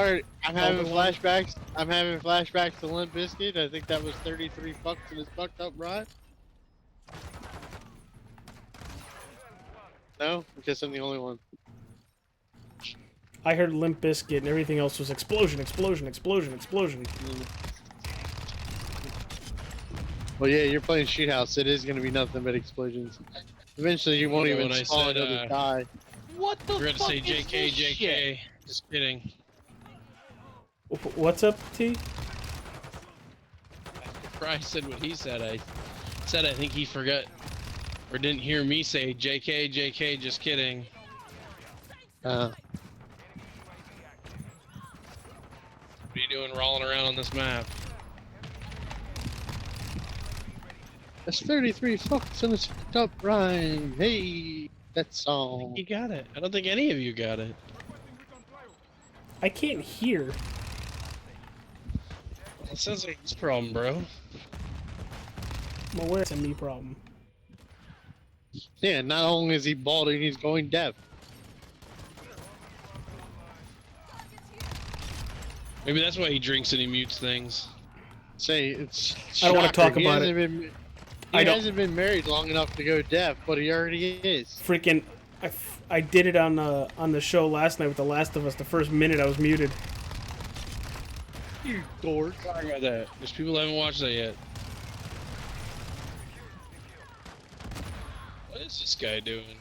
[SPEAKER 3] having
[SPEAKER 2] one?
[SPEAKER 3] flashbacks. I'm having flashbacks to Limp Bizkit. I think that was 33 fucks in his fucked up ride. No, because I'm the only one.
[SPEAKER 2] I heard Limp Bizkit and everything else was explosion, explosion, explosion, explosion.
[SPEAKER 3] Well, yeah, you're playing Shoot House. It is going to be nothing but explosions. Eventually, you won't
[SPEAKER 5] Yeah,
[SPEAKER 3] even
[SPEAKER 5] when I
[SPEAKER 3] spawn
[SPEAKER 5] said,
[SPEAKER 3] another die.
[SPEAKER 4] What the
[SPEAKER 5] You're gonna
[SPEAKER 4] fuck
[SPEAKER 5] say
[SPEAKER 4] is
[SPEAKER 5] JK,
[SPEAKER 4] this
[SPEAKER 5] JK.
[SPEAKER 4] shit?
[SPEAKER 5] Just kidding.
[SPEAKER 2] What's up, T?
[SPEAKER 5] Fry said what he said. I said I think he forgot or didn't hear me say JK, JK. Just kidding.
[SPEAKER 3] Uh,
[SPEAKER 5] What are you doing rolling around on this map?
[SPEAKER 3] that's 33 fucks in his fucked up rhyme. Hey, that song.
[SPEAKER 5] You got it. I don't think any of you got it.
[SPEAKER 2] I can't hear.
[SPEAKER 5] It sounds like his problem, bro.
[SPEAKER 2] I'm aware it's a me problem.
[SPEAKER 3] Yeah, not only is he balding, he's going deaf.
[SPEAKER 5] Maybe that's why he drinks and he mutes things.
[SPEAKER 3] Say, it's
[SPEAKER 2] I don't wanna
[SPEAKER 3] shocker.
[SPEAKER 2] talk
[SPEAKER 3] He
[SPEAKER 2] about
[SPEAKER 3] hasn't
[SPEAKER 2] it.
[SPEAKER 3] Been,
[SPEAKER 2] I
[SPEAKER 3] he
[SPEAKER 2] don't-
[SPEAKER 3] hasn't been married long enough to go deaf, but he already is.
[SPEAKER 2] Freaking, I did it on the show last night with The Last of Us. The first minute I was muted.
[SPEAKER 3] You dork.
[SPEAKER 5] Sorry about that. There's people that haven't watched that yet. What is this guy doing?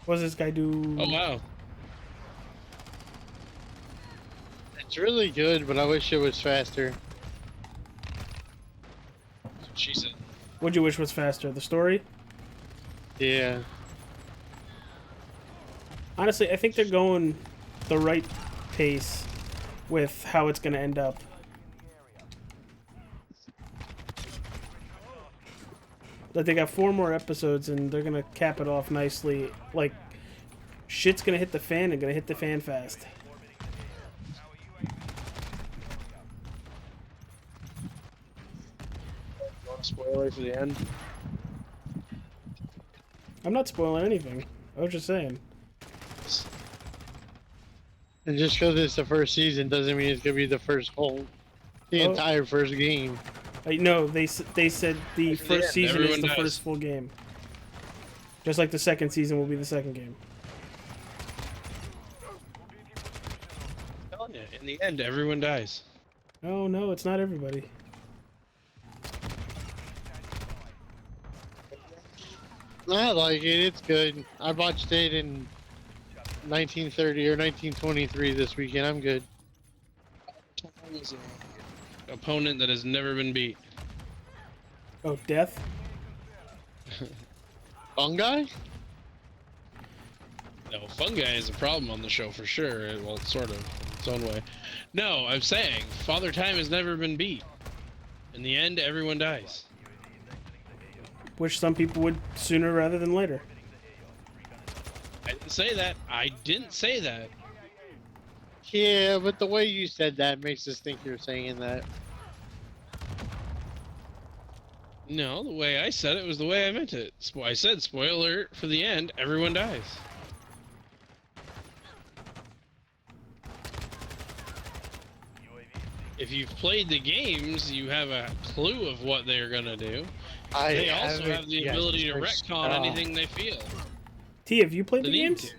[SPEAKER 2] What does this guy do?
[SPEAKER 5] Oh wow.
[SPEAKER 3] It's really good, but I wish it was faster.
[SPEAKER 5] She said.
[SPEAKER 2] What'd you wish was faster? The story?
[SPEAKER 3] Yeah.
[SPEAKER 2] Honestly, I think they're going the right pace with how it's going to end up. Like, they got 4 more episodes and they're going to cap it off nicely. Like, shit's going to hit the fan and going to hit the fan fast.
[SPEAKER 5] Spoiler for the end.
[SPEAKER 2] I'm not spoiling anything. I was just saying.
[SPEAKER 3] And just because it's the first season doesn't mean it's gonna be the
[SPEAKER 2] Oh.
[SPEAKER 3] entire first game.
[SPEAKER 2] No, they said the
[SPEAKER 5] At the
[SPEAKER 2] first
[SPEAKER 5] end,
[SPEAKER 2] season is
[SPEAKER 5] everyone
[SPEAKER 2] the
[SPEAKER 5] dies.
[SPEAKER 2] first full game. Just like the second season will be the second game.
[SPEAKER 5] I'm telling you, in the end, everyone dies.
[SPEAKER 2] Oh no, it's not everybody.
[SPEAKER 3] I like it. It's good. I watched it in 1930 or 1923 this weekend. I'm good.
[SPEAKER 5] Opponent that has never been beat.
[SPEAKER 2] Oh, death?
[SPEAKER 3] Fungi?
[SPEAKER 5] No, fungi is a problem on the show for sure. Well, sort of, in its own way. No, I'm saying Father Time has never been beat. In the end, everyone dies.
[SPEAKER 2] Which some people would sooner rather than later.
[SPEAKER 5] I didn't say that. I didn't say that.
[SPEAKER 3] Yeah, but the way you said that makes us think you're saying that.
[SPEAKER 5] No, the way I said it was the way I meant it. I said, spoiler alert, for the end, everyone dies. If you've played the games, you have a clue of what they're gonna do. They also have the ability to retcon anything they feel.
[SPEAKER 2] T, have you played
[SPEAKER 5] They
[SPEAKER 2] the
[SPEAKER 5] need
[SPEAKER 2] games?
[SPEAKER 5] to.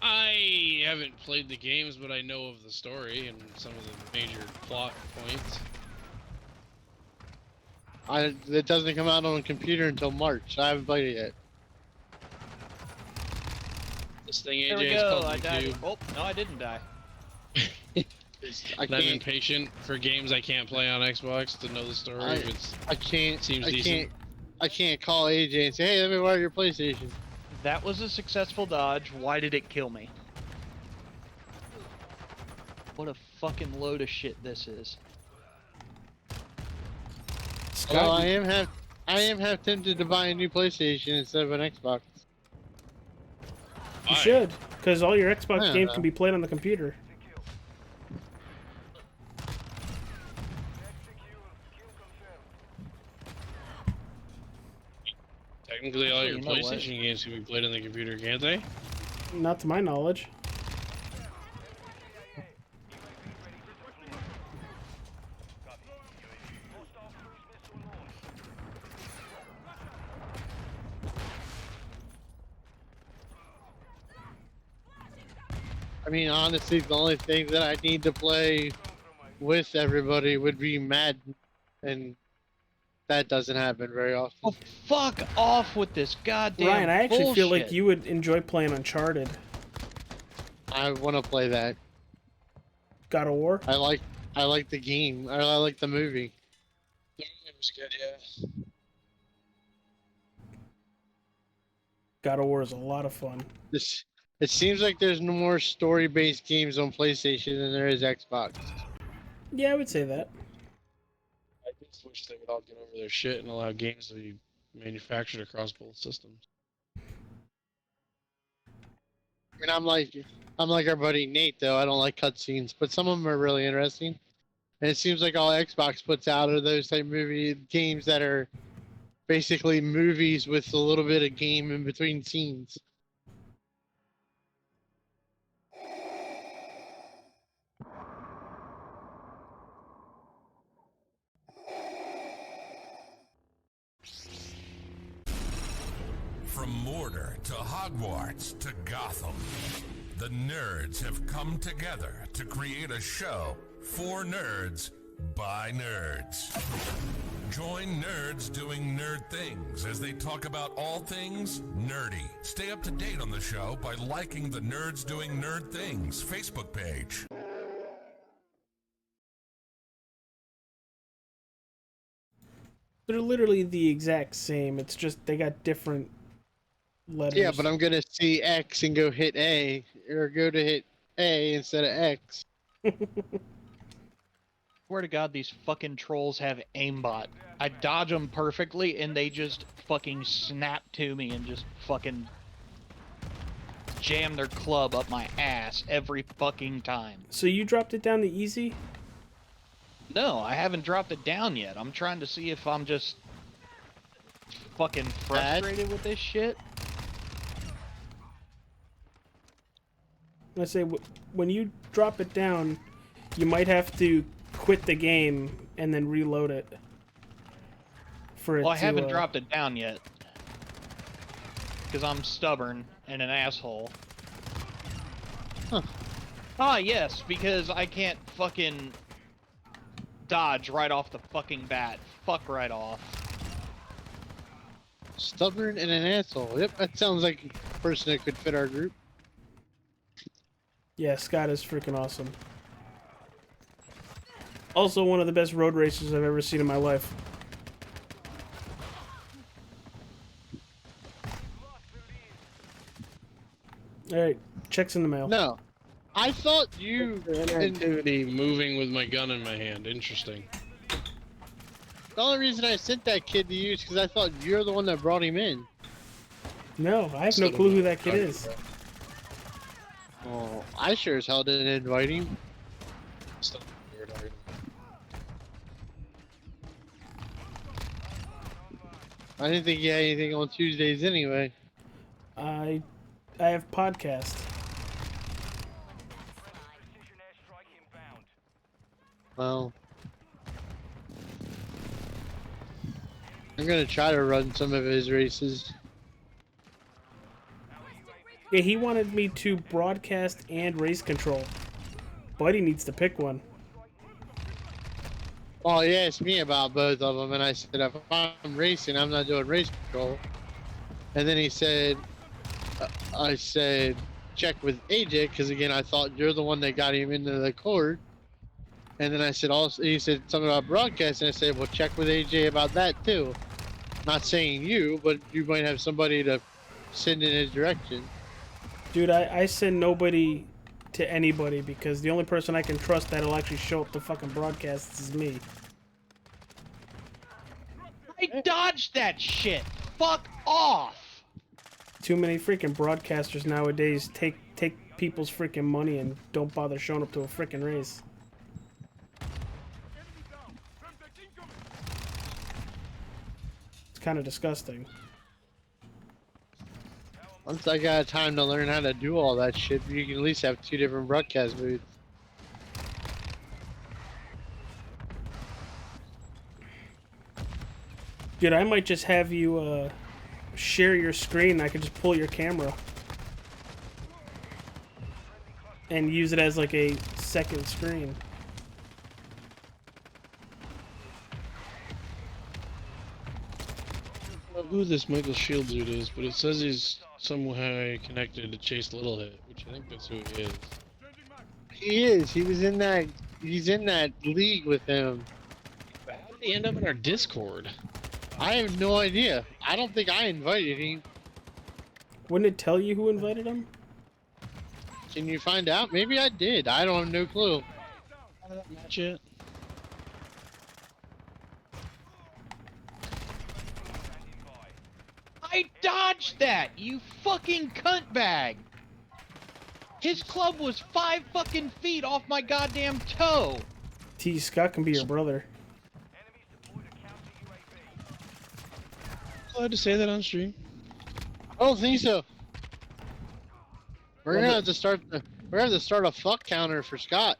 [SPEAKER 5] I haven't played the games, but I know of the story and some of the major plot points.
[SPEAKER 3] It doesn't come out on a computer until March. I haven't played it yet.
[SPEAKER 5] This thing
[SPEAKER 4] There we
[SPEAKER 5] AJ
[SPEAKER 4] go.
[SPEAKER 5] is
[SPEAKER 4] I
[SPEAKER 5] called
[SPEAKER 4] died. Oh, no, I didn't die.
[SPEAKER 3] I
[SPEAKER 5] I'm
[SPEAKER 3] can't.
[SPEAKER 5] impatient for games I can't play on Xbox to know the story.
[SPEAKER 3] I can't.
[SPEAKER 5] Seems
[SPEAKER 3] I
[SPEAKER 5] decent.
[SPEAKER 3] can't call AJ and say, "Hey, let me borrow your PlayStation."
[SPEAKER 4] That was a successful dodge. Why did it kill me? What a fucking load of shit this is.
[SPEAKER 3] Well, I am half tempted to buy a new PlayStation instead of an Xbox.
[SPEAKER 2] You
[SPEAKER 5] Why?
[SPEAKER 2] should, because all your Xbox
[SPEAKER 3] I don't
[SPEAKER 2] games
[SPEAKER 3] know.
[SPEAKER 2] can be played on the computer.
[SPEAKER 5] Technically, all your
[SPEAKER 4] Actually, you know what?
[SPEAKER 5] PlayStation games can be played on the computer, can't they?
[SPEAKER 2] Not to my knowledge.
[SPEAKER 3] I mean, honestly, the only thing that I need to play with everybody would be Madden, and that doesn't happen very often.
[SPEAKER 4] Oh, fuck off with this goddamn
[SPEAKER 2] Ryan, I actually feel like
[SPEAKER 4] bullshit.
[SPEAKER 2] you would enjoy playing Uncharted.
[SPEAKER 3] I want to play that.
[SPEAKER 2] God of War?
[SPEAKER 3] I like the game. I like the movie.
[SPEAKER 5] It was good, yeah.
[SPEAKER 2] God of War is a lot of fun.
[SPEAKER 3] It seems like there's no more story-based games on PlayStation than there is Xbox.
[SPEAKER 2] Yeah, I would say that.
[SPEAKER 5] I just wish they would all get over their shit and allow games to be manufactured across both systems.
[SPEAKER 3] I mean, I'm like our buddy Nate, though. I don't like cutscenes, but some of them are really interesting. And it seems like all Xbox puts out are those type movie games that are basically movies with a little bit of game in between scenes.
[SPEAKER 1] From Mordor to Hogwarts to Gotham, the nerds have come together to create a show for nerds by nerds. Join nerds doing nerd things as they talk about all things nerdy. Stay up to date on the show by liking the Nerds Doing Nerd Things Facebook page.
[SPEAKER 2] They're literally the exact same. It's just they got different letters.
[SPEAKER 3] Yeah, but I'm gonna see X and go hit A, or go to hit A instead of X.
[SPEAKER 4] Swear to God, these fucking trolls have aimbot. I dodge them perfectly, and they just fucking snap to me and just fucking jam their club up my ass every fucking time.
[SPEAKER 2] So you dropped it down to easy?
[SPEAKER 4] No, I haven't dropped it down yet. I'm trying to see if I'm just fucking frustrated with this shit.
[SPEAKER 2] I say when you drop it down, you might have to quit the game and then reload it. For it
[SPEAKER 4] Well, I
[SPEAKER 2] to,
[SPEAKER 4] haven't dropped it down yet. Because I'm stubborn and an asshole.
[SPEAKER 3] Huh.
[SPEAKER 4] Ah, yes, because I can't fucking dodge right off the fucking bat. Fuck right off.
[SPEAKER 3] Stubborn and an asshole. Yep, that sounds like a person that could fit our group.
[SPEAKER 2] Yeah, Scott is freaking awesome. Also one of the best road racers I've ever seen in my life. Alright, checks in the mail.
[SPEAKER 3] No. I thought you...
[SPEAKER 5] Activity moving with my gun in my hand. Interesting.
[SPEAKER 3] The only reason I sent that kid to you is because I thought you're the one that brought him in.
[SPEAKER 2] No, I have no clue who that kid is.
[SPEAKER 3] Oh, I sure as hell didn't invite him. I didn't think he had anything on Tuesdays anyway.
[SPEAKER 2] I have podcast.
[SPEAKER 3] Well, I'm gonna try to run some of his races.
[SPEAKER 2] Yeah, he wanted me to broadcast and race control. Buddy needs to pick one.
[SPEAKER 3] Well, he asked me about both of them, and I said, if I'm racing, I'm not doing race control. And then he said, I said, check with AJ, because again, I thought you're the one that got him into the court. And then I said, also, he said something about broadcasting. I said, well, check with AJ about that too. Not saying you, but you might have somebody to send in his direction.
[SPEAKER 2] Dude, I send nobody to anybody because the only person I can trust that'll actually show up to fucking broadcasts is me.
[SPEAKER 4] I dodged that shit! Fuck off!
[SPEAKER 2] Too many freaking broadcasters nowadays take people's freaking money and don't bother showing up to a freaking race. It's kind of disgusting.
[SPEAKER 3] Once I got time to learn how to do all that shit, you can at least have 2 different broadcast booths.
[SPEAKER 2] Dude, I might just have you share your screen. I could just pull your camera and use it as like a second screen.
[SPEAKER 5] I don't know who this Michael Shields dude is, but it says he's somehow connected to Chase Littlehit, which I think that's who he is.
[SPEAKER 3] He is. He was in that. He's in that league with him.
[SPEAKER 5] How did he end up in our Discord?
[SPEAKER 3] I have no idea. I don't think I invited him.
[SPEAKER 2] Wouldn't it tell you who invited him?
[SPEAKER 3] Can you find out? Maybe I did. I don't have no clue.
[SPEAKER 5] How did that match it?
[SPEAKER 4] I dodged that, you fucking cunt bag! His club was 5 fucking feet off my goddamn toe!
[SPEAKER 2] T. Scott can be your brother.
[SPEAKER 5] Allowed to say that on stream.
[SPEAKER 3] I don't think so. We're gonna have to start. We're gonna have to start a fuck counter for Scott.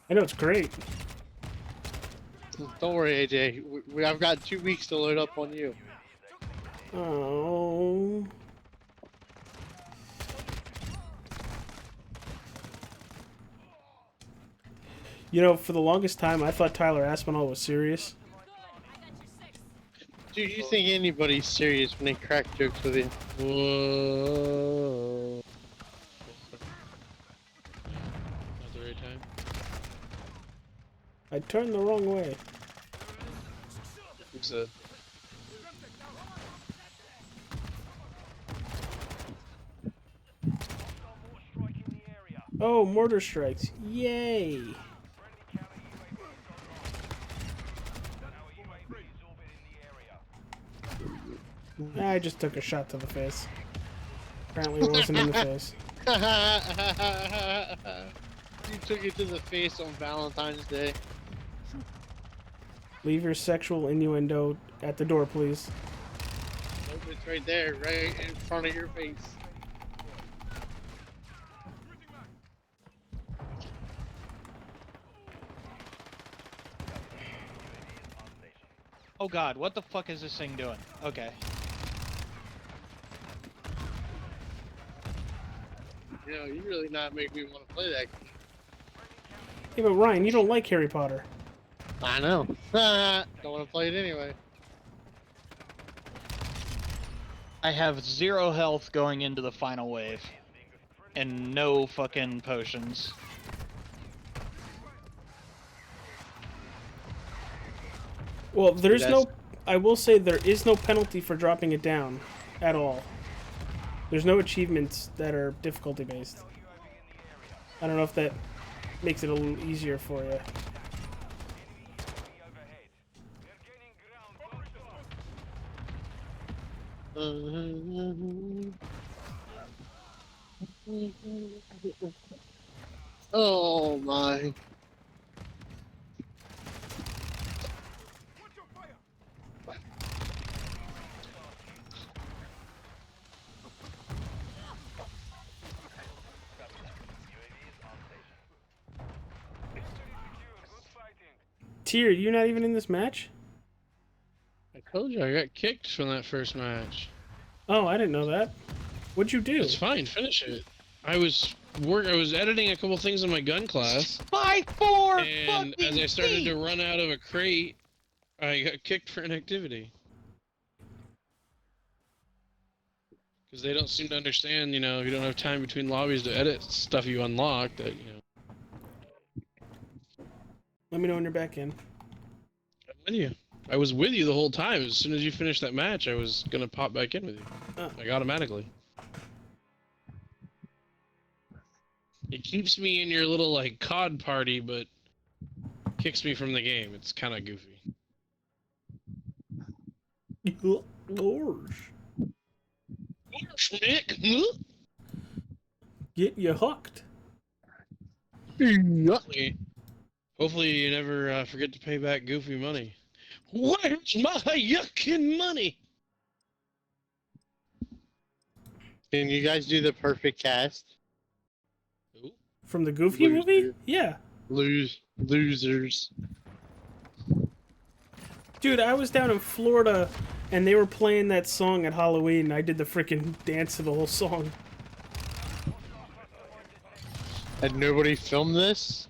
[SPEAKER 2] I know, it's great.
[SPEAKER 3] Don't worry, AJ. I've got 2 weeks to load up on you.
[SPEAKER 2] Oh. You know, for the longest time, I thought Tyler Aspinall was serious.
[SPEAKER 3] Dude, you think anybody's serious when they crack jokes with you?
[SPEAKER 5] Whoa. Not the right time.
[SPEAKER 2] I turned the wrong way.
[SPEAKER 5] Who's that?
[SPEAKER 2] Oh, mortar strikes. Yay. I just took a shot to the face. Apparently it wasn't in the face.
[SPEAKER 3] You took it to the face on Valentine's Day.
[SPEAKER 2] Leave your sexual innuendo at the door, please.
[SPEAKER 3] Nope, it's right there, right in front of your face.
[SPEAKER 4] Oh god, what the fuck is this thing doing? Okay.
[SPEAKER 3] You know, you really not make me want to play that game.
[SPEAKER 2] Yeah, but Ryan, you don't like Harry Potter.
[SPEAKER 3] I know. Don't want to play it anyway.
[SPEAKER 4] I have 0 health going into the final wave. And no fucking potions.
[SPEAKER 2] Well, there's
[SPEAKER 3] That's-
[SPEAKER 2] no... I will say there is no penalty for dropping it down. At all. There's no achievements that are difficulty based. I don't know if that makes it a little easier for you.
[SPEAKER 3] Oh my.
[SPEAKER 2] Tyr, you're not even in this match?
[SPEAKER 5] I told you I got kicked from that first match.
[SPEAKER 2] Oh, I didn't know that. What'd you do?
[SPEAKER 5] It's fine, finish it. I was editing a couple things in my gun class,
[SPEAKER 4] 5-4
[SPEAKER 5] and as I started to run out of a crate, I got kicked for inactivity. Because they don't seem to understand, you know, if you don't have time between lobbies to edit stuff you unlock, that, you know.
[SPEAKER 2] Let me know when you're back in.
[SPEAKER 5] I'm with you. I was with you the whole time. As soon as you finished that match, I was gonna pop back in with you. Like, automatically. It keeps me in your little, like, COD party, but kicks me from the game. It's kind of goofy.
[SPEAKER 2] Gosh.
[SPEAKER 5] Nick!
[SPEAKER 2] Get you hooked.
[SPEAKER 5] Hopefully you never forget to pay back goofy money. Where's my yucking money?
[SPEAKER 3] Can you guys do the perfect cast?
[SPEAKER 5] Ooh.
[SPEAKER 2] From the Goofy
[SPEAKER 3] Loser.
[SPEAKER 2] movie? Yeah.
[SPEAKER 3] Losers.
[SPEAKER 2] Dude, I was down in Florida and they were playing that song at Halloween and I did the freaking dance to the whole song.
[SPEAKER 3] Had nobody filmed this?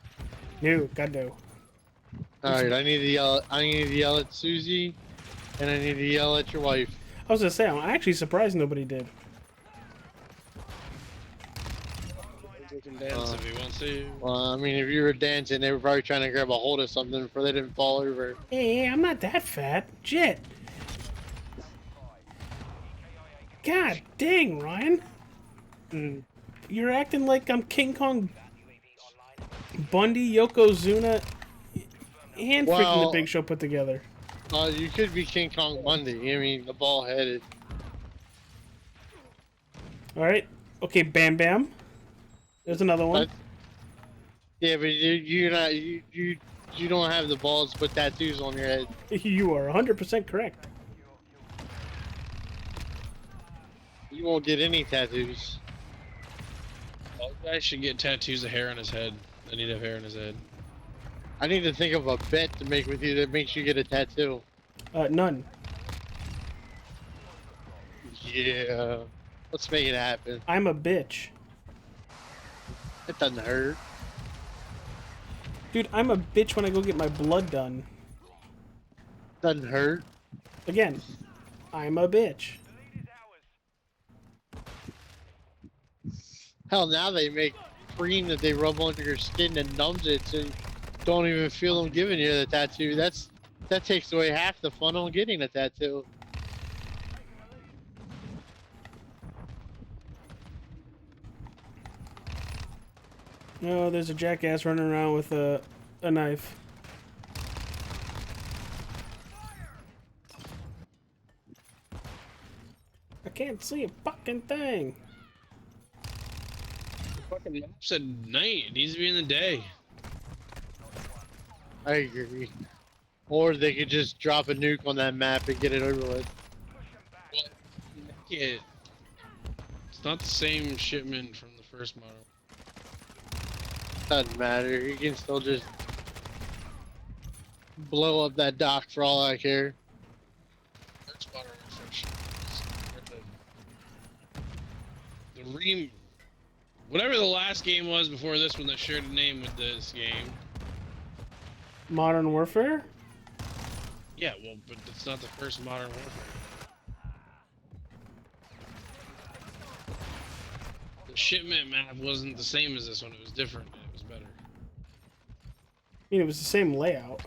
[SPEAKER 2] No, God no.
[SPEAKER 3] Alright, I need to yell at Susie, and I need to yell at your wife.
[SPEAKER 2] I was gonna say, I'm actually surprised nobody did.
[SPEAKER 5] He can dance if he wants to.
[SPEAKER 3] Well, I mean, if you were dancing, they were probably trying to grab a hold of something before they didn't fall over.
[SPEAKER 2] Hey, I'm not that fat. Jit. God dang, Ryan. You're acting like I'm King Kong Bundy, Yokozuna, and freaking
[SPEAKER 3] Well-
[SPEAKER 2] the Big Show put together.
[SPEAKER 3] You could be King Kong Bundy. I mean, the ball-headed.
[SPEAKER 2] Alright. Okay, Bam Bam. There's another one.
[SPEAKER 3] Yeah, but you don't have the balls to put tattoos on your head.
[SPEAKER 2] You are 100% correct.
[SPEAKER 3] You won't get any tattoos.
[SPEAKER 5] All guys should get tattoos of hair on his head. I need to have hair on his head.
[SPEAKER 3] I need to think of a bet to make with you that makes you get a tattoo.
[SPEAKER 2] None.
[SPEAKER 3] Yeah. Let's make it happen.
[SPEAKER 2] I'm a bitch.
[SPEAKER 3] It doesn't hurt.
[SPEAKER 2] Dude, I'm a bitch when I go get my blood done.
[SPEAKER 3] Doesn't hurt.
[SPEAKER 2] Again, I'm a bitch.
[SPEAKER 3] Hell, now they make cream that they rub onto your skin that numbs it, so you don't even feel them giving you the tattoo. That takes away half the fun on getting a tattoo.
[SPEAKER 2] Oh, there's a jackass running around with a knife. I can't see a fucking thing.
[SPEAKER 5] Fucking map's at night. It needs to be in the day.
[SPEAKER 3] I agree. Or they could just drop a nuke on that map and get it over with.
[SPEAKER 5] Yeah. It's not the same shipment from the first model.
[SPEAKER 3] Doesn't matter. You can still just blow up that dock for all I care.
[SPEAKER 5] whatever the last game was before this one that shared a name with this game.
[SPEAKER 2] Modern Warfare?
[SPEAKER 5] Yeah, well, but it's not the first Modern Warfare. The shipment map wasn't the same as this one. It was different. And it was better.
[SPEAKER 2] I mean, it was the same layout.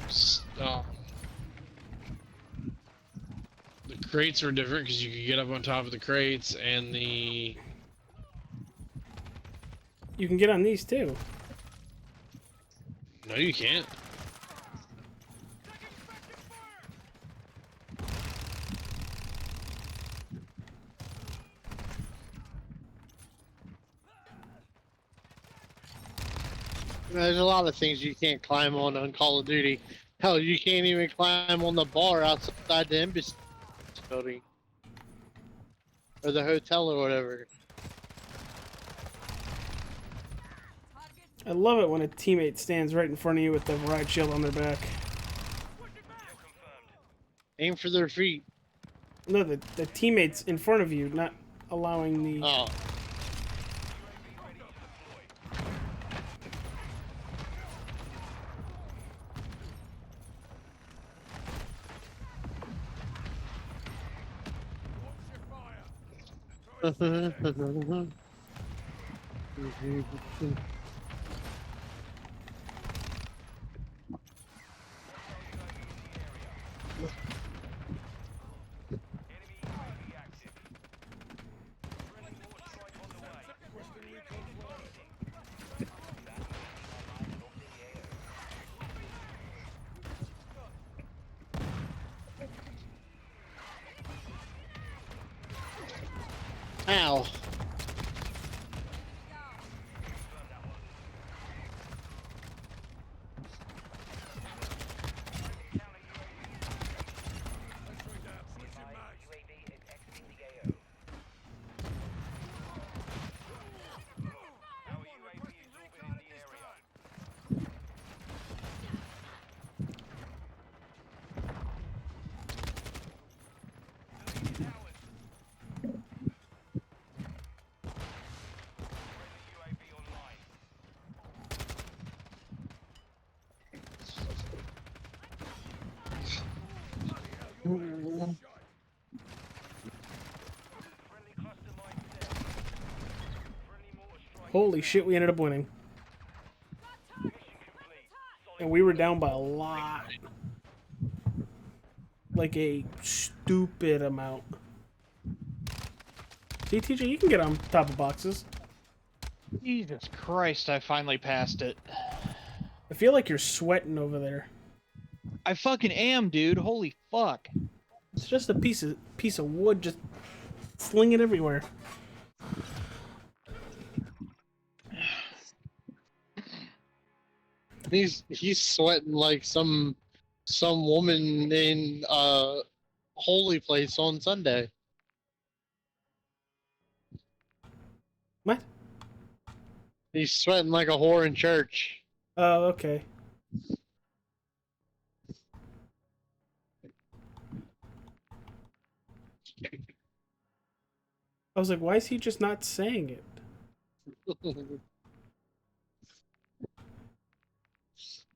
[SPEAKER 5] Stop. The crates were different because you could get up on top of the crates, and the...
[SPEAKER 2] You can get on these too.
[SPEAKER 5] No, you can't.
[SPEAKER 3] There's a lot of things you can't climb on Call of Duty. Hell, you can't even climb on the bar outside the embassy building. Or the hotel or whatever.
[SPEAKER 2] I love it when a teammate stands right in front of you with the riot shield on their back.
[SPEAKER 3] Aim for their feet.
[SPEAKER 2] No, the teammates in front of you, not allowing the...
[SPEAKER 3] Oh. Ow.
[SPEAKER 2] Holy shit, we ended up winning. And we were down by a lot. Like a stupid amount. See, TJ, you can get on top of boxes.
[SPEAKER 4] Jesus Christ, I finally passed it.
[SPEAKER 2] I feel like you're sweating over there.
[SPEAKER 4] I fucking am, dude. Holy fuck.
[SPEAKER 2] It's just a piece of wood, just sling it everywhere.
[SPEAKER 3] He's sweating like some woman in holy place on Sunday.
[SPEAKER 2] What?
[SPEAKER 3] He's sweating like a whore in church.
[SPEAKER 2] Oh, okay. I was like, why is he just not saying it?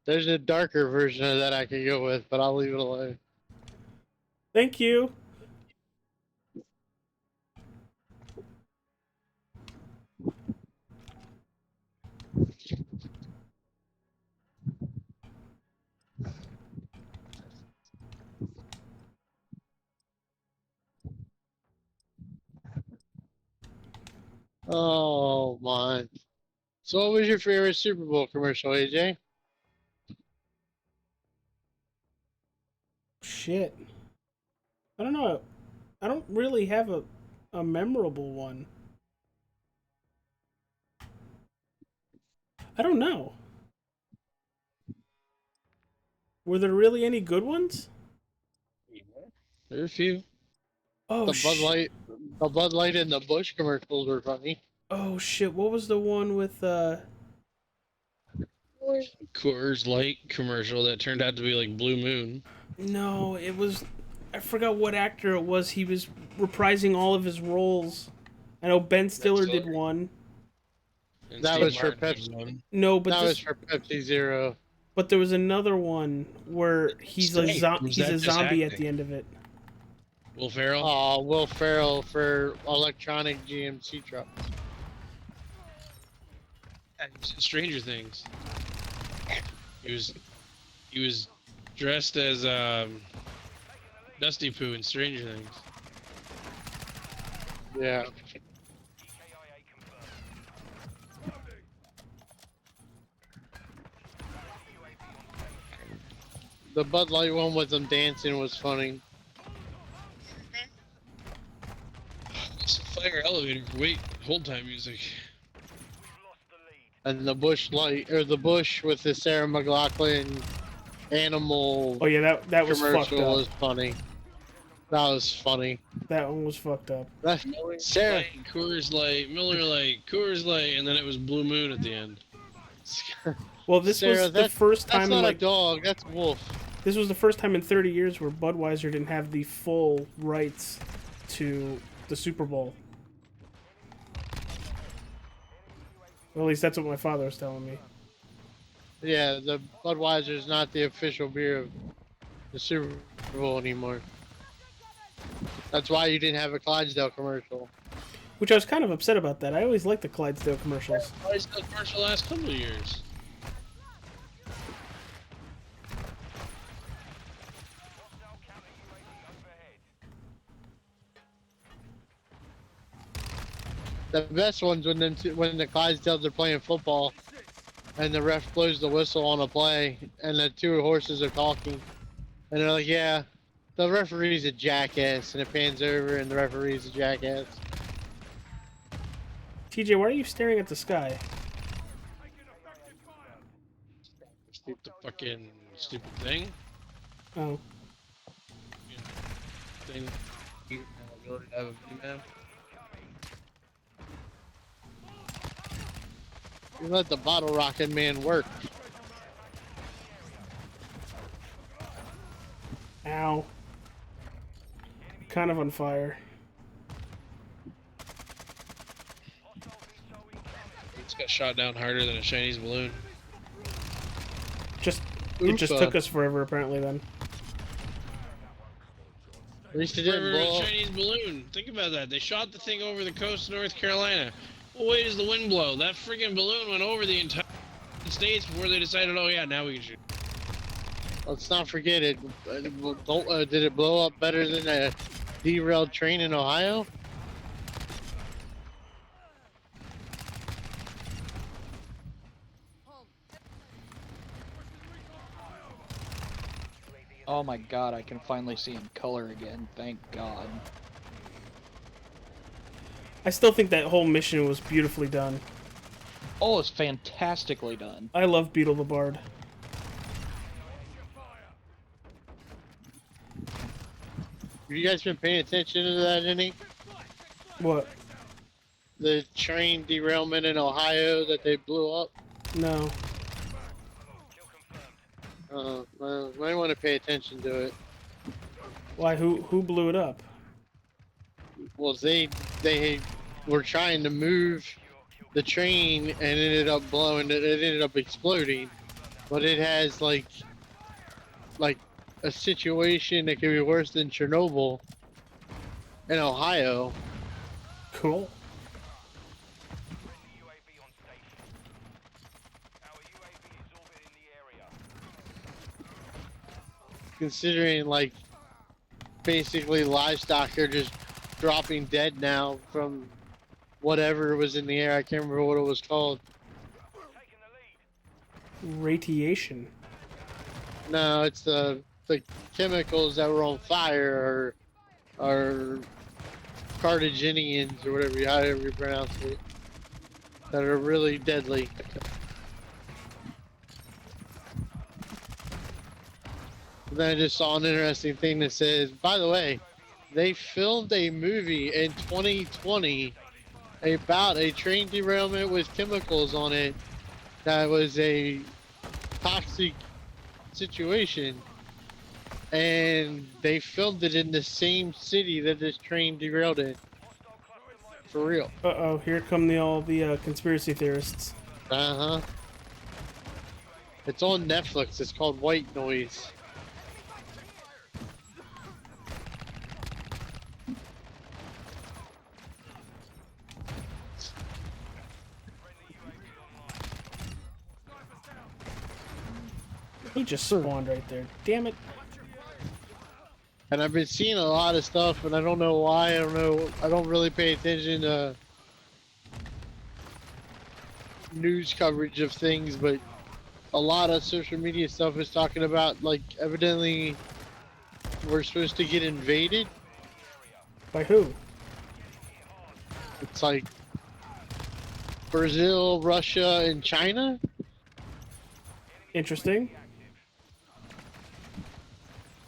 [SPEAKER 3] There's a darker version of that I could go with, but I'll leave it alone.
[SPEAKER 2] Thank you.
[SPEAKER 3] Oh my. So what was your favorite Super Bowl commercial, AJ?
[SPEAKER 2] Shit. I don't know. I don't really have a memorable one. I don't know. Were there really any good ones?
[SPEAKER 5] There are a few.
[SPEAKER 2] Oh,
[SPEAKER 3] The Bud Light and the Bush commercials were funny.
[SPEAKER 2] Oh shit, what was the one with
[SPEAKER 5] Coors Light commercial that turned out to be like Blue Moon.
[SPEAKER 2] No, it was I forgot what actor it was. He was reprising all of his roles. I know Ben Stiller did one.
[SPEAKER 5] And
[SPEAKER 3] That
[SPEAKER 5] Steve
[SPEAKER 3] was for
[SPEAKER 5] Martin did
[SPEAKER 3] Pepsi.
[SPEAKER 5] one.
[SPEAKER 2] No, but
[SPEAKER 3] That
[SPEAKER 2] this,
[SPEAKER 3] was for Pepsi Zero.
[SPEAKER 2] but there was another one where he's
[SPEAKER 5] Snake. Was
[SPEAKER 2] he's
[SPEAKER 5] that
[SPEAKER 2] a
[SPEAKER 5] just
[SPEAKER 2] zombie at
[SPEAKER 5] acting?
[SPEAKER 2] the end of it.
[SPEAKER 5] Will Ferrell.
[SPEAKER 3] Oh, Will Ferrell for electronic GMC trucks.
[SPEAKER 5] Yeah, he was in Stranger Things. He was dressed as Dusty Pooh in Stranger Things.
[SPEAKER 3] Yeah. The Bud Light one with them dancing was funny.
[SPEAKER 5] It's a fire elevator. Wait, hold time music.
[SPEAKER 3] And the Bush Light, or the Bush with the Sarah McLachlan animal
[SPEAKER 2] Oh yeah, that was fucked
[SPEAKER 3] commercial
[SPEAKER 2] up.
[SPEAKER 3] was funny. That was funny.
[SPEAKER 2] That one was fucked up.
[SPEAKER 3] Sarah,
[SPEAKER 5] Light, Coors Light, Miller Light, Coors Light, and then it was Blue Moon at the end.
[SPEAKER 2] Well, this
[SPEAKER 3] Sarah,
[SPEAKER 2] was the
[SPEAKER 3] that-
[SPEAKER 2] first
[SPEAKER 3] that's
[SPEAKER 2] time
[SPEAKER 3] not
[SPEAKER 2] in
[SPEAKER 3] a
[SPEAKER 2] like
[SPEAKER 3] dog. That's Wolf.
[SPEAKER 2] this was the first time in 30 years where Budweiser didn't have the full rights to the Super Bowl. Well, at least that's what my father was telling me.
[SPEAKER 3] Yeah, the Budweiser is not the official beer of the Super Bowl anymore. That's why you didn't have a Clydesdale commercial.
[SPEAKER 2] Which I was kind of upset about that. I always liked the Clydesdale commercials.
[SPEAKER 5] Why is the commercial last couple of years?
[SPEAKER 3] The best ones when the Clydesdales are playing football, and the ref blows the whistle on a play, and the two horses are talking, and they're like, "Yeah, the referee's a jackass," and it pans over, and the referee's a jackass.
[SPEAKER 2] TJ, why are you staring at the sky?
[SPEAKER 5] The fucking stupid thing.
[SPEAKER 2] Oh.
[SPEAKER 5] Thing. Have a mini-map.
[SPEAKER 3] You let the bottle rocket man work.
[SPEAKER 2] Ow. Kind of on fire.
[SPEAKER 5] It's got shot down harder than a Chinese balloon.
[SPEAKER 2] It just
[SPEAKER 3] Oofa.
[SPEAKER 2] took us forever, apparently, then.
[SPEAKER 3] At least it didn't
[SPEAKER 5] River
[SPEAKER 3] blow.
[SPEAKER 5] Chinese balloon. Think about that. They shot the thing over the coast of North Carolina. Well, wait as the wind blow. That freaking balloon went over the entire states before they decided, oh yeah, now we can shoot.
[SPEAKER 3] Let's not forget it. Did it blow up better than a derailed train in Ohio?
[SPEAKER 4] Oh my god, I can finally see in color again. Thank god.
[SPEAKER 2] I still think that whole mission was beautifully done.
[SPEAKER 4] Oh, it's fantastically done.
[SPEAKER 2] I love Beetle the Bard.
[SPEAKER 3] Have you guys been paying attention to that any?
[SPEAKER 2] What?
[SPEAKER 3] The train derailment in Ohio that they blew up?
[SPEAKER 2] No.
[SPEAKER 3] Well, might want to pay attention to it.
[SPEAKER 2] Why? Who blew it up?
[SPEAKER 3] Well, they were trying to move the train and it ended up blowing. It ended up exploding, but it has like a situation that could be worse than Chernobyl in Ohio.
[SPEAKER 2] Cool.
[SPEAKER 3] Considering like basically livestock are just dropping dead now from whatever was in the air. I can't remember what it was called.
[SPEAKER 2] Radiation.
[SPEAKER 3] No, it's the chemicals that were on fire or carcinogens or however you pronounce it, that are really deadly. Then I just saw an interesting thing that says, by the way, they filmed a movie in 2020 about a train derailment with chemicals on it that was a toxic situation. and they filmed it in the same city that this train derailed in. For real.
[SPEAKER 2] Uh-oh, here come all the conspiracy theorists.
[SPEAKER 3] Uh-huh. It's on Netflix. It's called White Noise.
[SPEAKER 2] He just spawned right there. Damn it.
[SPEAKER 3] And I've been seeing a lot of stuff, and I don't know why. I don't know. I don't really pay attention to news coverage of things, but a lot of social media stuff is talking about, like, evidently we're supposed to get invaded.
[SPEAKER 2] By who?
[SPEAKER 3] It's like Brazil, Russia, and China.
[SPEAKER 2] Interesting.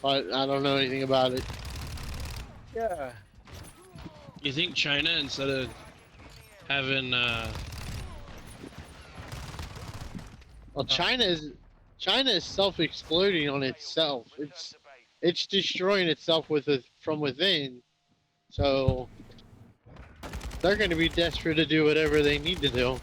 [SPEAKER 3] But I don't know anything about it.
[SPEAKER 5] Yeah. You think China, instead of having
[SPEAKER 3] Well, China is self-exploding on itself. It's destroying itself from within. So they're going to be desperate to do whatever they need to do.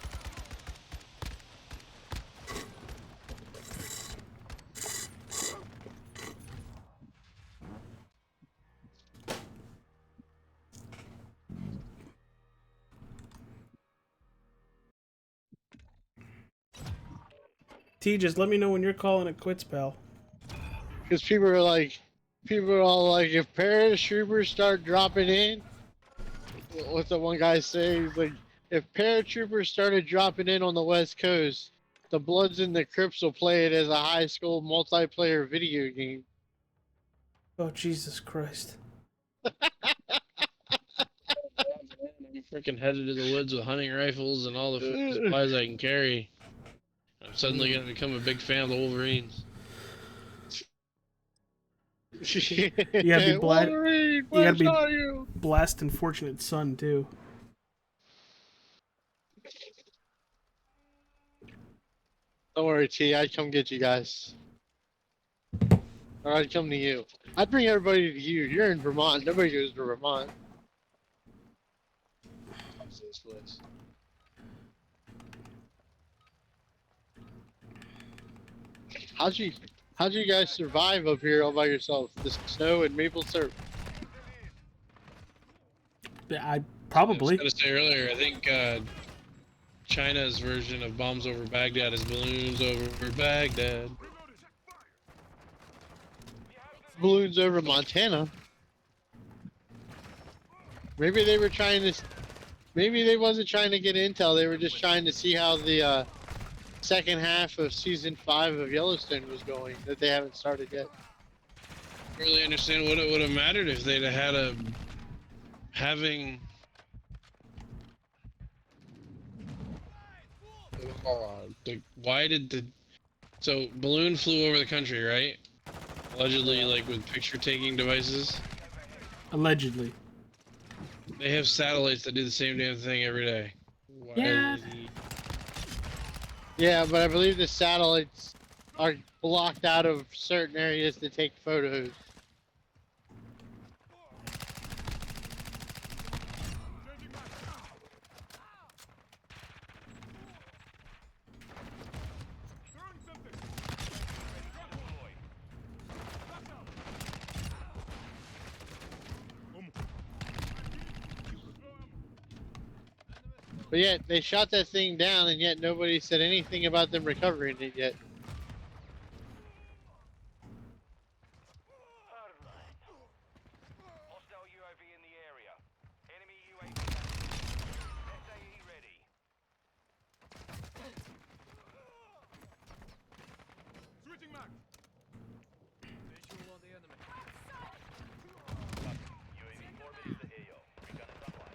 [SPEAKER 2] T, just let me know when you're calling it quits, pal.
[SPEAKER 3] Because people are all like, if paratroopers start dropping in, what's that one guy say? He's like, if paratroopers started dropping in on the West Coast, the Bloods and the Crips will play it as a high school multiplayer video game.
[SPEAKER 2] Oh, Jesus Christ.
[SPEAKER 5] I'm freaking headed to the woods with hunting rifles and all the supplies I can carry. I'm suddenly going to become a big fan of the Wolverines.
[SPEAKER 2] You gotta be
[SPEAKER 3] Wolverine,
[SPEAKER 2] you gotta be
[SPEAKER 3] are you?
[SPEAKER 2] blessed and fortunate son, too.
[SPEAKER 3] Don't worry, T. I'd come get you guys. Or I'd come to you. I'd bring everybody to you. You're in Vermont. Nobody goes to Vermont. How'd you guys survive up here all by yourself? The snow and maple syrup.
[SPEAKER 2] I
[SPEAKER 5] I
[SPEAKER 2] probably.
[SPEAKER 5] was going to say earlier, I think China's version of bombs over Baghdad is balloons over Baghdad.
[SPEAKER 3] Balloons over Montana. Maybe they were trying to. Maybe they wasn't trying to get intel. They were just trying to see how the second half of season 5 of Yellowstone was going. That they haven't started yet.
[SPEAKER 5] I don't really understand what it would have mattered if they'd have had having. Why did so balloon flew over the country, right? Allegedly, like with picture-taking devices.
[SPEAKER 2] Allegedly.
[SPEAKER 5] They have satellites that do the same damn thing every day. Why
[SPEAKER 2] Yeah.
[SPEAKER 3] Yeah, but I believe the satellites are blocked out of certain areas to take photos. But yet, they shot that thing down, and yet nobody said anything about them recovering it yet.
[SPEAKER 7] Hostile UAV in the area. Enemy UAV active. SAE ready. Switching mag. Visual on the enemy. UAV orbiting the AO. Recon is online.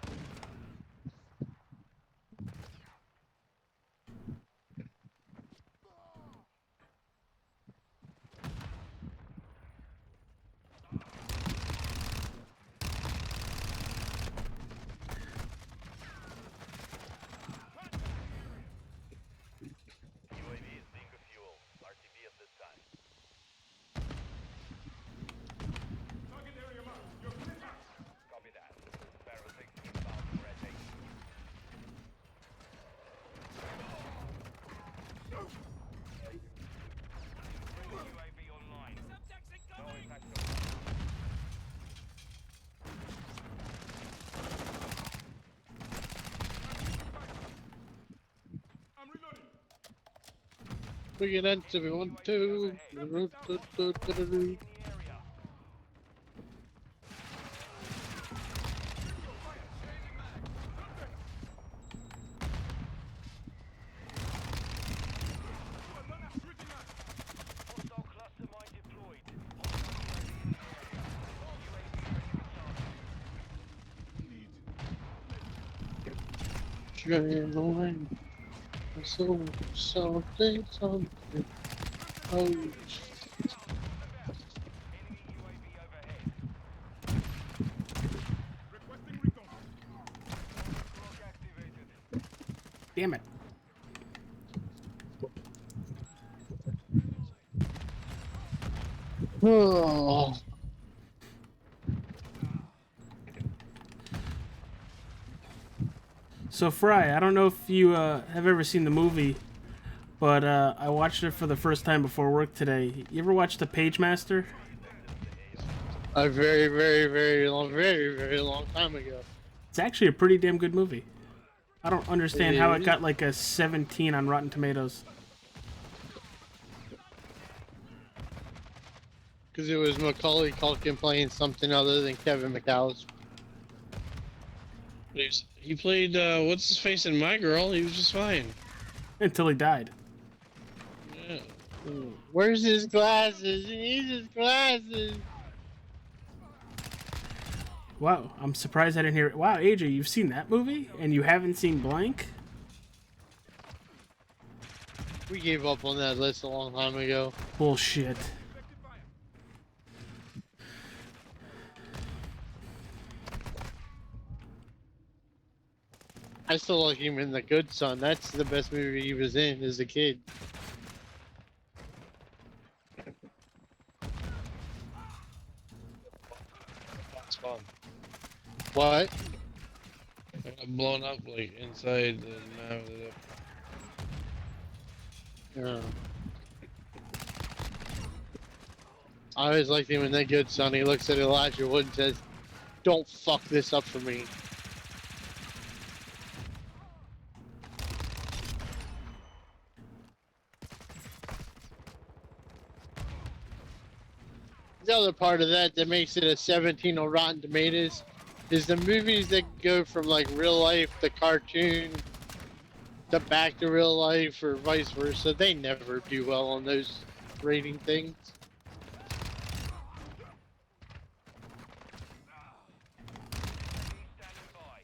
[SPEAKER 3] We can enter if we want to.
[SPEAKER 7] Hostile cluster mine deployed.
[SPEAKER 3] Train away. So, something. Oh,
[SPEAKER 7] Enemy UAV overhead. Clock activated.
[SPEAKER 2] Damn it.
[SPEAKER 3] oh.
[SPEAKER 2] So Fry, I don't know if you have ever seen the movie, but I watched it for the first time before work today. You ever watch The Page Master?
[SPEAKER 3] A very, very, very long time ago.
[SPEAKER 2] It's actually a pretty damn good movie. I don't understand how it
[SPEAKER 3] is.
[SPEAKER 2] got like a 17 on Rotten Tomatoes.
[SPEAKER 3] Because it was Macaulay Culkin playing something other than Kevin McAllister.
[SPEAKER 5] He played what's his face in My Girl. He was just fine.
[SPEAKER 2] Until he died.
[SPEAKER 5] Yeah.
[SPEAKER 3] Where's his glasses? He needs his glasses.
[SPEAKER 2] Wow, I'm surprised I didn't hear it. Wow, AJ, you've seen that movie and you haven't seen Blank?
[SPEAKER 3] We gave up on that list a long time ago.
[SPEAKER 2] Bullshit.
[SPEAKER 3] I still like him in The Good Son. That's the best movie he was in as a kid.
[SPEAKER 5] That's fun.
[SPEAKER 3] What?
[SPEAKER 5] I got blown up like inside the map.
[SPEAKER 3] Yeah. I always liked him in That Good Son. He looks at Elijah Wood and says, "Don't fuck this up for me." The other part of that that makes it a 17 on Rotten Tomatoes is the movies that go from like real life to cartoon to back to real life or vice versa. They never do well on those rating things.
[SPEAKER 7] Standing by.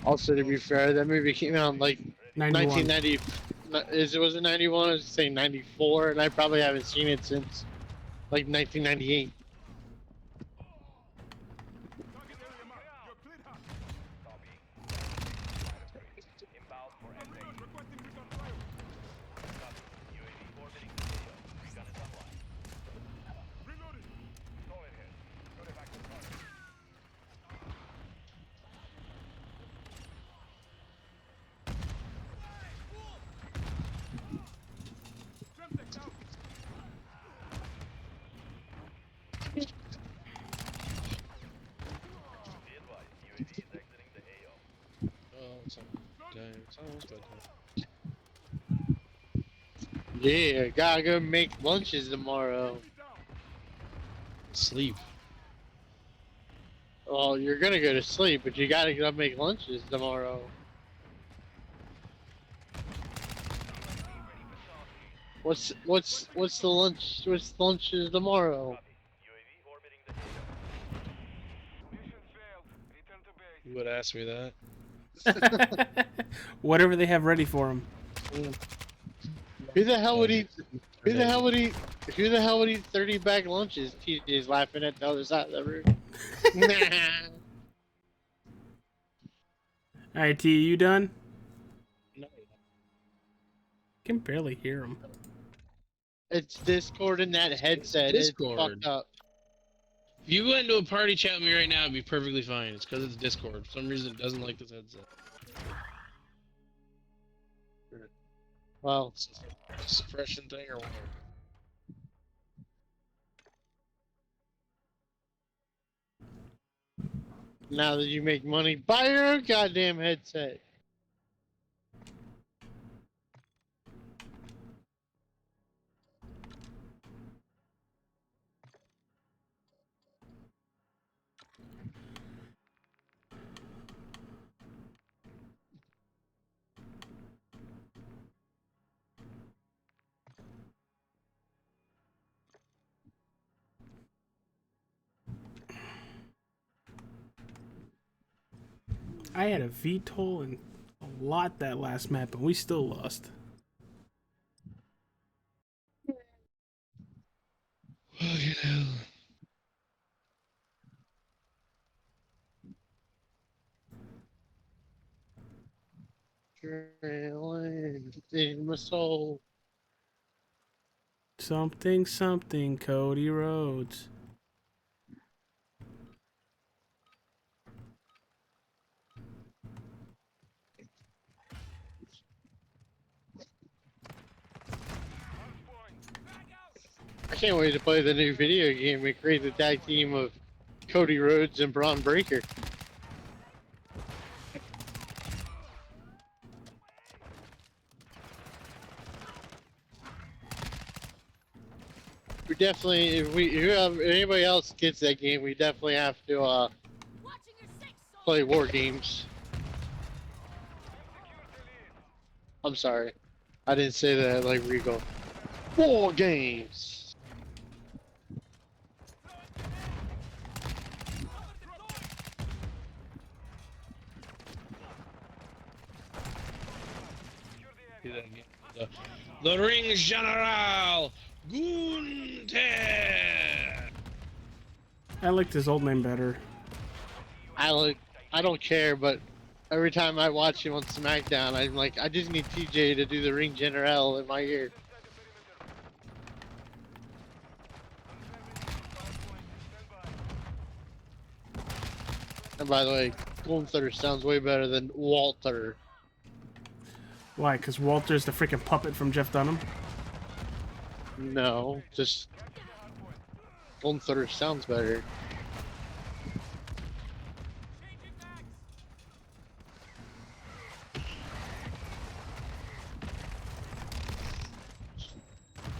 [SPEAKER 3] Also, to be fair, that movie came out in like
[SPEAKER 2] 91.
[SPEAKER 3] 1990. Was it 91? I was saying 94, and I probably haven't seen it since like 1998.
[SPEAKER 7] Inbound for FA. UAV orbiting the AO. Gun is online. Go ahead. Go back to target. Be advised, UAV is exiting the AO.
[SPEAKER 5] Oh, it's almost bedtime.
[SPEAKER 3] Yeah, gotta go make lunches tomorrow.
[SPEAKER 5] Sleep.
[SPEAKER 3] Well, you're gonna go to sleep, but you gotta go make lunches tomorrow. What's the lunch? What's the lunches tomorrow?
[SPEAKER 7] UAV orbiting the AO. Mission failed. Return to base.
[SPEAKER 5] You would ask me that.
[SPEAKER 2] Whatever they have ready for him.
[SPEAKER 3] Who the hell would eat? Who the hell would eat? Who the hell would eat 30-bag lunches? TJ's laughing at the other side of the room. Nah.
[SPEAKER 2] Alright, T, you done?
[SPEAKER 5] No.
[SPEAKER 2] Can barely hear him.
[SPEAKER 3] It's Discord and that headset. It's
[SPEAKER 5] Discord.
[SPEAKER 3] fucked up.
[SPEAKER 5] If you go into a party chat with me right now, it'd be perfectly fine. It's because it's Discord. For some reason, it doesn't like this headset.
[SPEAKER 3] Well,
[SPEAKER 5] It's a suppression thing or what?
[SPEAKER 3] now that you make money, buy your own goddamn headset.
[SPEAKER 2] I had a VTOL and a lot that last map, and we still lost.
[SPEAKER 5] Fucking hell.
[SPEAKER 3] Trailing in my soul.
[SPEAKER 2] Something, something, Cody Rhodes.
[SPEAKER 3] I can't wait to play the new video game and create the tag team of Cody Rhodes and Braun Breaker. We definitely, if anybody else gets that game, we definitely have to play war games. I'm sorry, I didn't say that like Regal. War games.
[SPEAKER 5] Do that again. The Ring General Gunther.
[SPEAKER 2] I liked his old name better.
[SPEAKER 3] I don't care, but every time I watch him on SmackDown, I'm like, I just need TJ to do the Ring General in my ear. And by the way, Gunther sounds way better than Walter.
[SPEAKER 2] Why? Because Walter's the freaking puppet from Jeff Dunham?
[SPEAKER 3] No, just Gunther sounds better.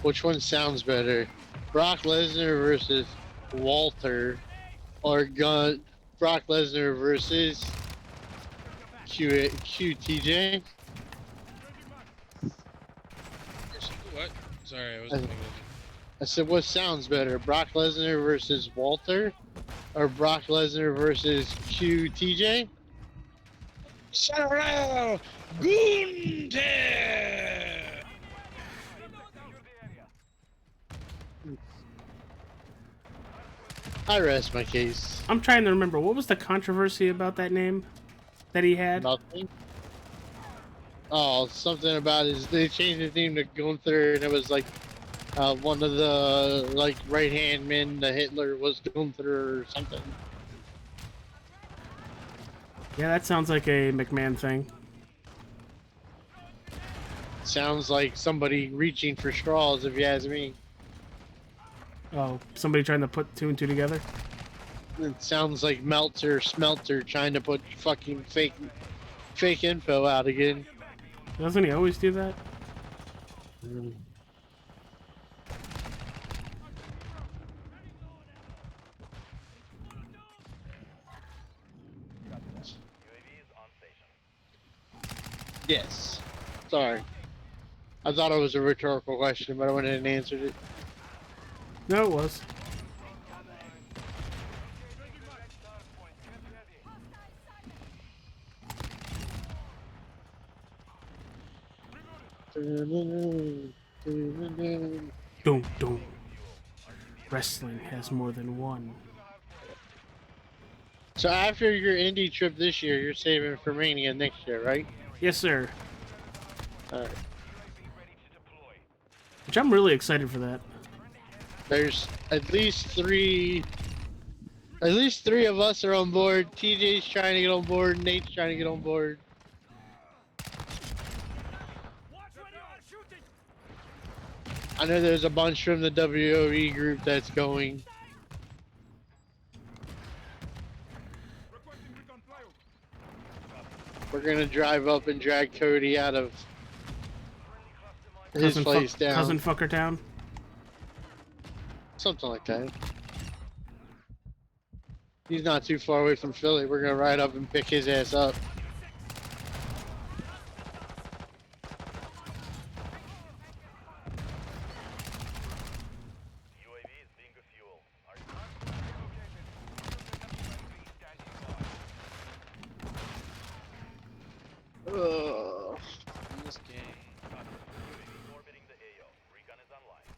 [SPEAKER 3] Which one sounds better? Brock Lesnar versus Walter, or Brock Lesnar versus QTJ?
[SPEAKER 5] What? Sorry, I wasn't thinking.
[SPEAKER 3] I said, what sounds better? Brock Lesnar versus Walter, or Brock Lesnar versus QTJ?
[SPEAKER 5] General Gunther.
[SPEAKER 3] I rest my case.
[SPEAKER 2] I'm trying to remember. What was the controversy about that name that he had?
[SPEAKER 3] Nothing. Oh, something about they changed his name to Gunther, and it was like one of the like right hand men to Hitler was Gunther or something.
[SPEAKER 2] Yeah, that sounds like a McMahon thing.
[SPEAKER 3] Sounds like somebody reaching for straws, if you ask me.
[SPEAKER 2] Oh, somebody trying to put two and two together?
[SPEAKER 3] It sounds like Smelter trying to put fucking fake info out again.
[SPEAKER 2] Doesn't he always do that?
[SPEAKER 3] Yes. Sorry. I thought it was a rhetorical question, but I went ahead and answered it.
[SPEAKER 2] No, it was. Doom, doom. Wrestling has more than one.
[SPEAKER 3] So after your indie trip this year, you're saving for Mania next year, right?
[SPEAKER 2] Yes, sir.
[SPEAKER 3] Alright.
[SPEAKER 2] Which I'm really excited for that.
[SPEAKER 3] There's at least 3 At least 3 of us are on board. TJ's trying to get on board. Nate's trying to get on board. I know there's a bunch from the WOE group that's going. We're gonna drive up and drag Cody out of his place down.
[SPEAKER 2] Cousin Fucker Town.
[SPEAKER 3] Something like that. He's not too far away from Philly. We're gonna ride up and pick his ass up.
[SPEAKER 7] UAV is being fuel. Our UAV standing by.
[SPEAKER 3] Ugh.
[SPEAKER 5] In this game.
[SPEAKER 7] UAV orbiting the AO. Recon is online.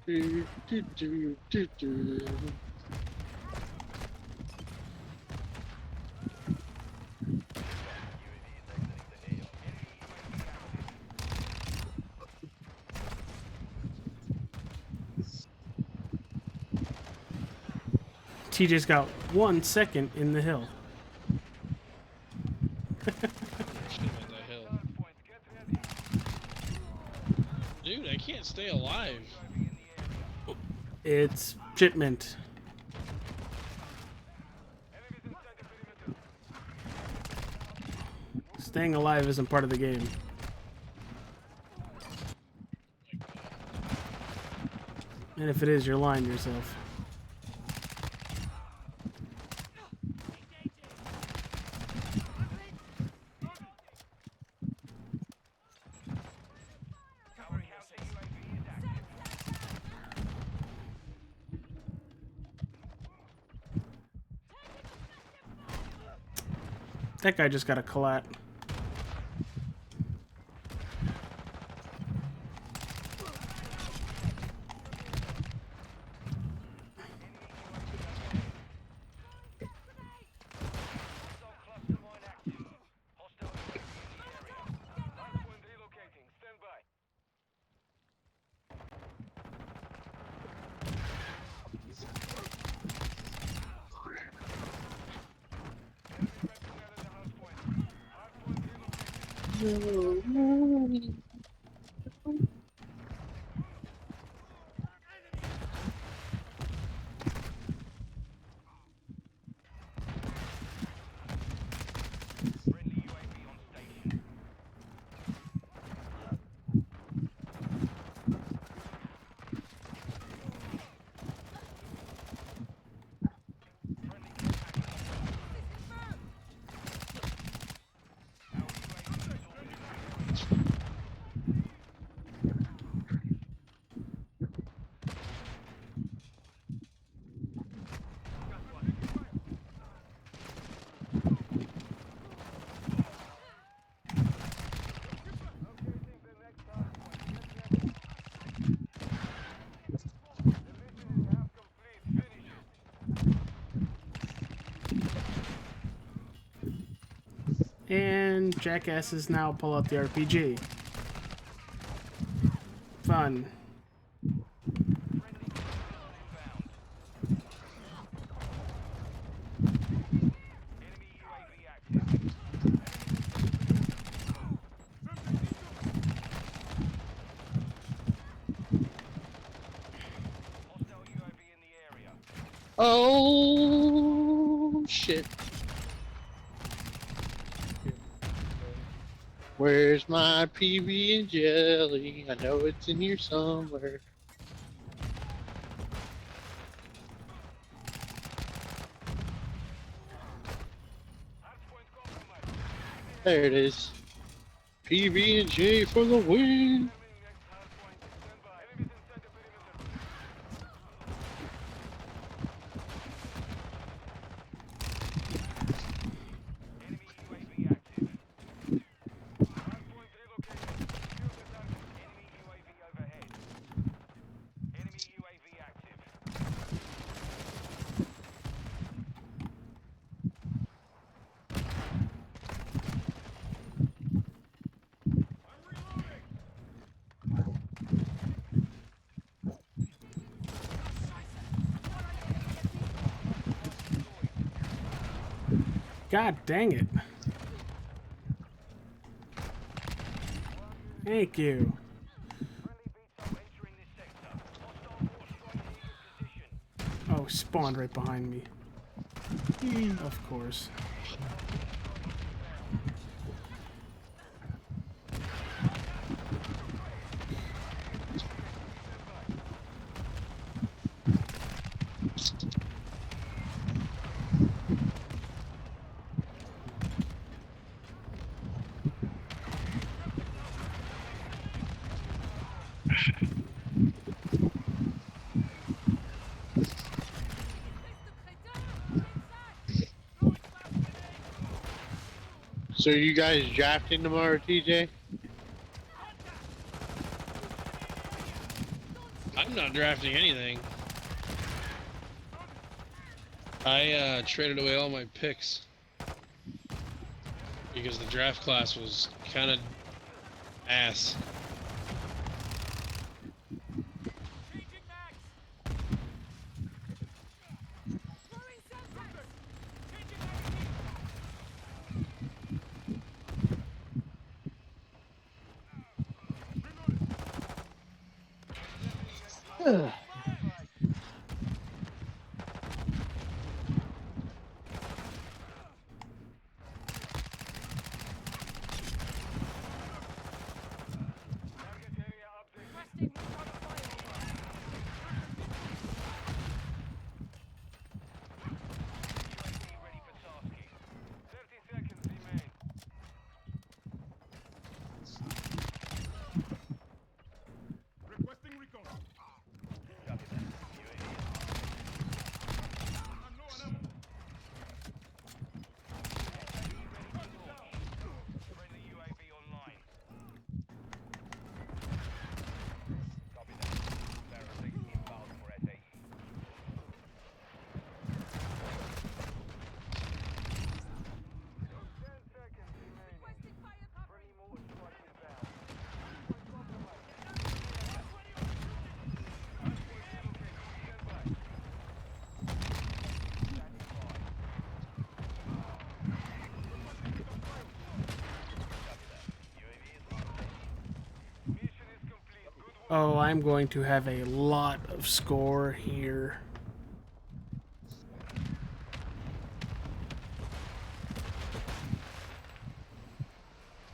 [SPEAKER 3] Do, do, do, do, do.
[SPEAKER 2] TJ's got 1 second in the hill.
[SPEAKER 5] Shit about that hill. Dude, I can't stay alive.
[SPEAKER 2] It's shipment. Staying alive isn't part of the game. And if it is, you're lying to yourself. That guy just got a collat. And jackasses now pull out the RPG. Fun.
[SPEAKER 3] Oh shit. Where's my PB and jelly? I know it's in here somewhere. There it is. PB and J for the win.
[SPEAKER 2] God dang it. Thank you.
[SPEAKER 7] Friendly VTOL entering this sector. Hostile force strike in position.
[SPEAKER 2] Oh, spawned right behind me. Of course.
[SPEAKER 3] So you guys drafting tomorrow, TJ?
[SPEAKER 5] I'm not drafting anything. I traded away all my picks because the draft class was kind of ass.
[SPEAKER 7] Target area updated. UAV ready for tasking. 30 seconds remain. Copy that. Friendly UAV online. Copy that. Barracks inbound for SAE. 10 seconds remaining. Friendly mortar strike inbound. Stand by. Standing by. UAV is online. Mission is complete. Good work.
[SPEAKER 2] Oh, I'm going to have a lot of score here.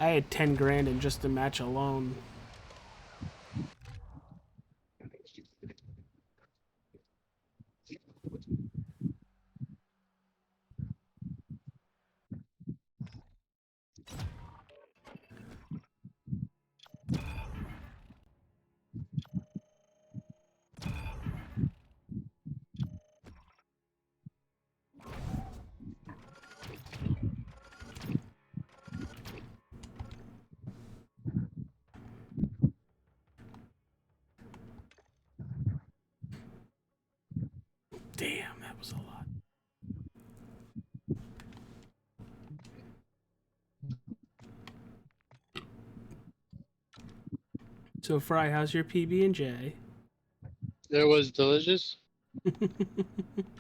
[SPEAKER 2] I had 10 grand in just the match alone. Damn, that was a lot. So, Fry, how's your PB&J?
[SPEAKER 3] It was delicious.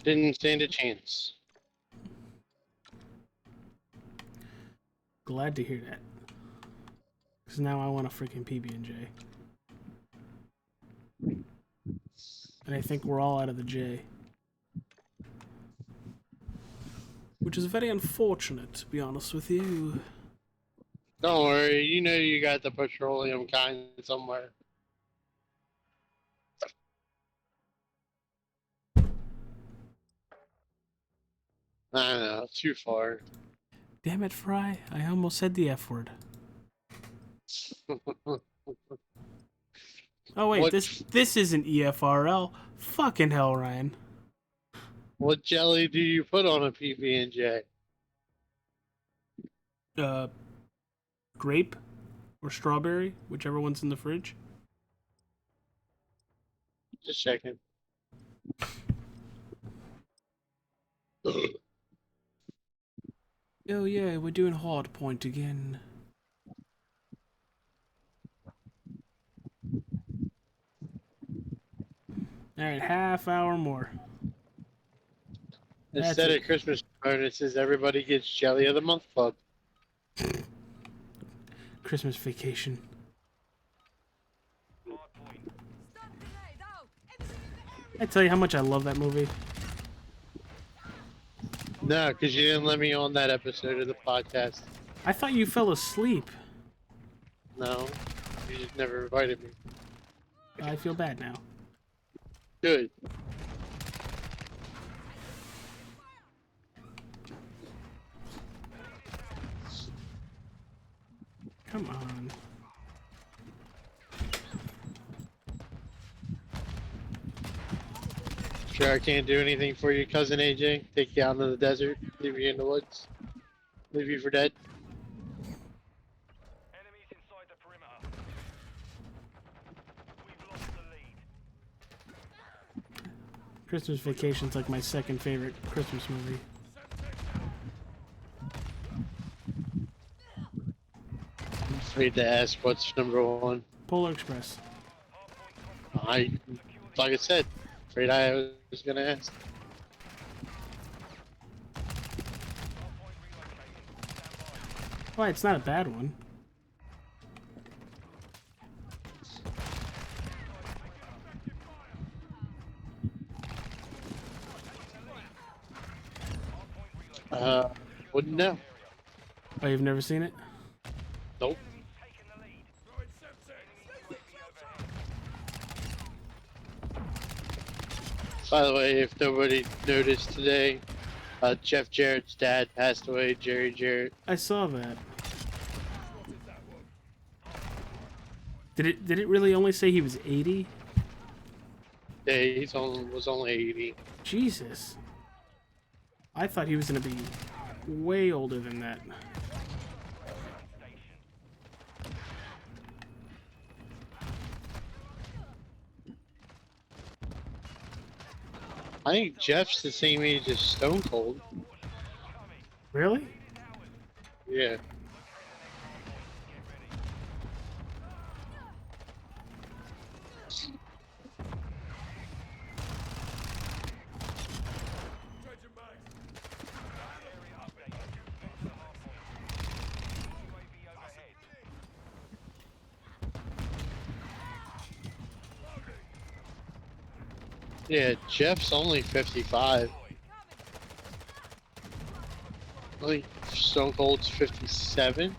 [SPEAKER 3] Didn't stand a chance.
[SPEAKER 2] Glad to hear that. Because now I want a freaking PB&J. And I think we're all out of the J. Which is very unfortunate, to be honest with you.
[SPEAKER 3] Don't worry, you know you got the petroleum kind somewhere. I don't know, too far.
[SPEAKER 2] Damn it, Fry. I almost said the F word. Oh, wait,
[SPEAKER 3] What-
[SPEAKER 2] this isn't EFRL. Fucking hell, Ryan.
[SPEAKER 3] What jelly do you put on a PB&J?
[SPEAKER 2] Grape or strawberry, whichever one's in the fridge.
[SPEAKER 3] Just checking.
[SPEAKER 2] Oh yeah, we're doing hard point again. Alright, half hour more. That's
[SPEAKER 3] Instead
[SPEAKER 2] it.
[SPEAKER 3] of Christmas bonuses, everybody gets Jelly of the Month Club.
[SPEAKER 2] Christmas Vacation. I tell you how much I love that movie.
[SPEAKER 3] No, because you didn't let me on that episode of the podcast.
[SPEAKER 2] I thought you fell asleep.
[SPEAKER 3] No, you just never invited me.
[SPEAKER 2] I feel bad now.
[SPEAKER 3] Good.
[SPEAKER 2] Come on.
[SPEAKER 3] Sure, I can't do anything for you, cousin AJ. Take you out into the desert, leave you in the woods, leave you for dead.
[SPEAKER 7] Enemies inside the perimeter. We've lost the lead.
[SPEAKER 2] Christmas Vacation's like my second favorite Christmas movie.
[SPEAKER 3] I'm afraid to ask what's number one.
[SPEAKER 2] Polar Express.
[SPEAKER 3] Like I said, afraid I was gonna ask.
[SPEAKER 2] Why, it's not a bad one.
[SPEAKER 3] Wouldn't know.
[SPEAKER 2] Oh, you've never seen it?
[SPEAKER 3] Nope. By the way, if nobody noticed today, Jeff Jarrett's dad passed away, Jerry Jarrett.
[SPEAKER 2] I saw that. Did it really only say he was 80?
[SPEAKER 3] Yeah, was only 80.
[SPEAKER 2] Jesus. I thought he was gonna be way older than that.
[SPEAKER 3] I think Jeff's the same age as Stone Cold.
[SPEAKER 2] Really?
[SPEAKER 3] Yeah. Yeah, Jeff's only 55. I think Stone Cold's 57.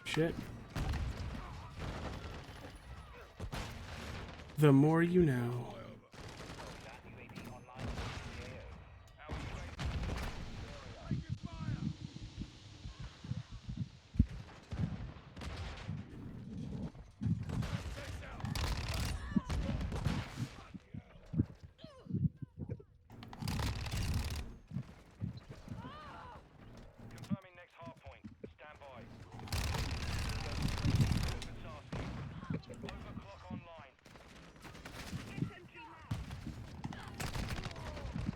[SPEAKER 2] Shit. The more you know.
[SPEAKER 7] Confirming next hard point. Stand by. Overclock online.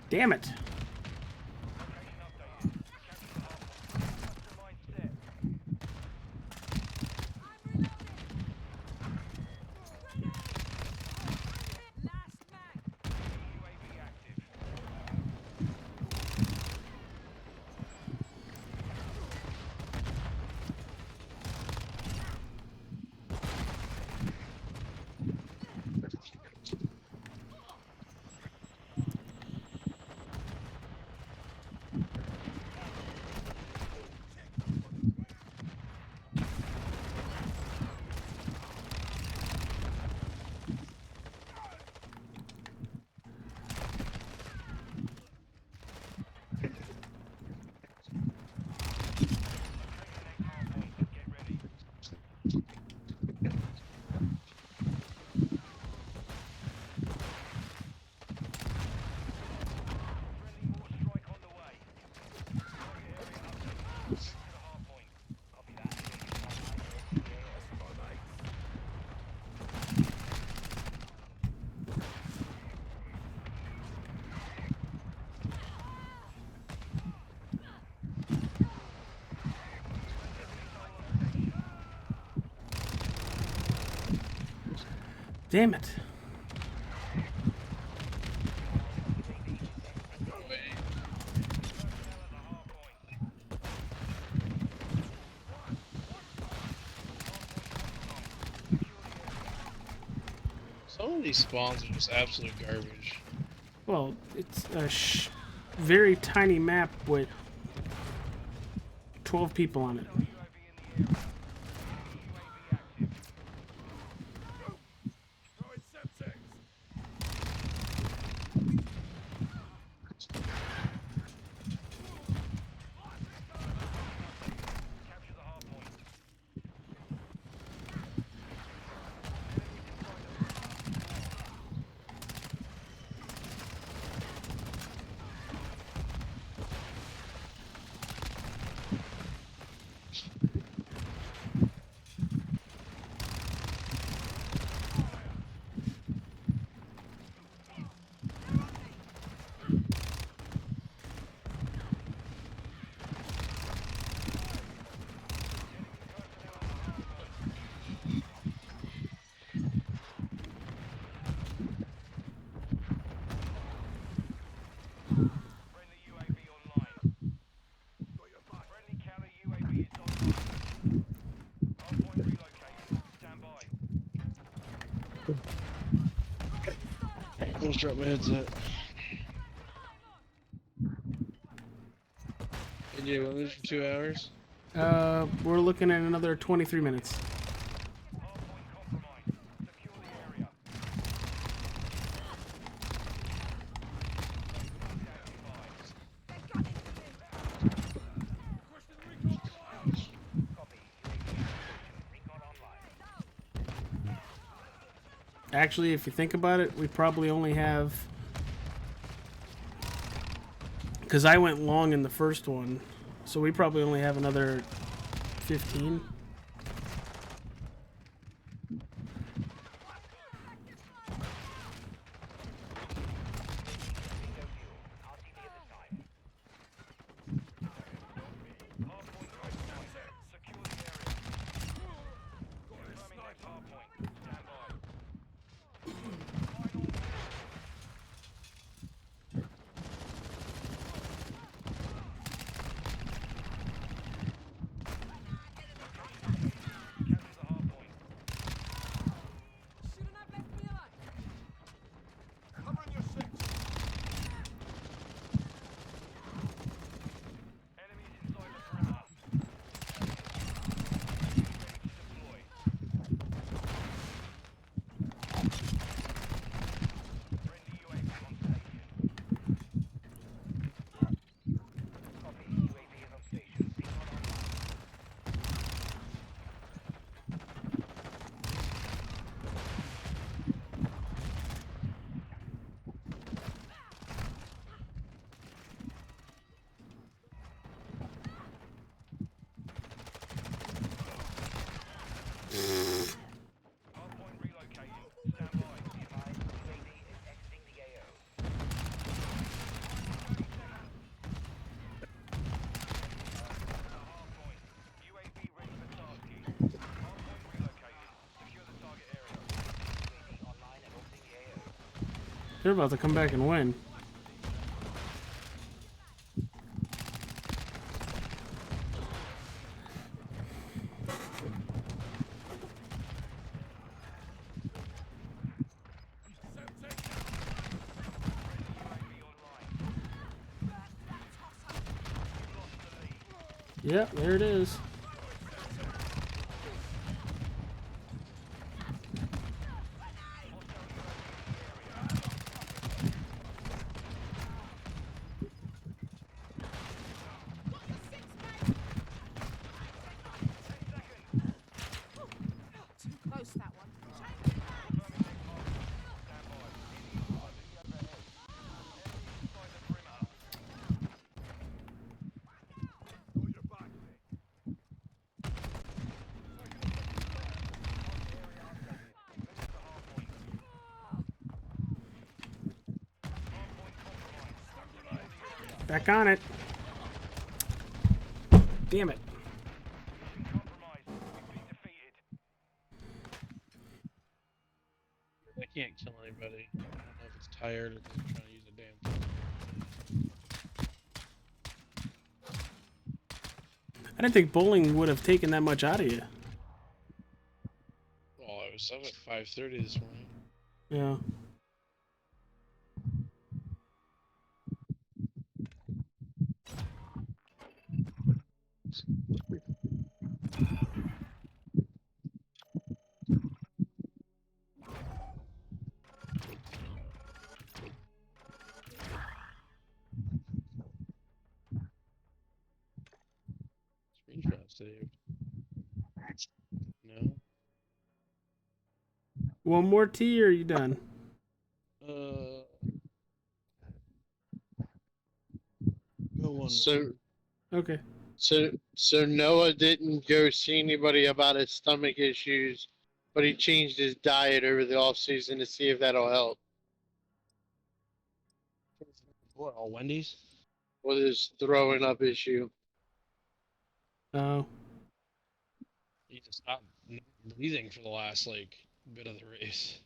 [SPEAKER 2] Damn it.
[SPEAKER 7] Location updated. Capture the hard point. Customized set. UAV active. Get ready. Friendly mortar strike on the way. Target area updated. Capture the hard point. Copy that.
[SPEAKER 2] Damn it.
[SPEAKER 5] these spawns are just absolute garbage.
[SPEAKER 2] Well, it's a very tiny map with 12 people on it.
[SPEAKER 5] Almost dropped my headset. And you went for 2 hours?
[SPEAKER 2] We're looking at another 23 minutes. Actually, if you think about it, we probably only have... Because I went long in the first one, so we probably only have another 15. They're about to come back and win. Yep, there it is. Back on it. Damn it.
[SPEAKER 5] I can't kill anybody. I don't know if it's tired or they're trying to use a damn thing.
[SPEAKER 2] I didn't think bowling would have taken that much out of you.
[SPEAKER 5] Well, I was up at 5:30 this morning.
[SPEAKER 2] Yeah.
[SPEAKER 5] Screenshot saved. No.
[SPEAKER 2] One more tea, or are you done?
[SPEAKER 5] Go one more.
[SPEAKER 3] So,
[SPEAKER 2] Okay.
[SPEAKER 3] so Noah didn't go see anybody about his stomach issues, but he changed his diet over the off season to see if that'll help
[SPEAKER 5] What, all Wendy's?
[SPEAKER 3] with his throwing up issue.
[SPEAKER 2] Oh.
[SPEAKER 5] He just stopped breathing for the last, like, bit of the race.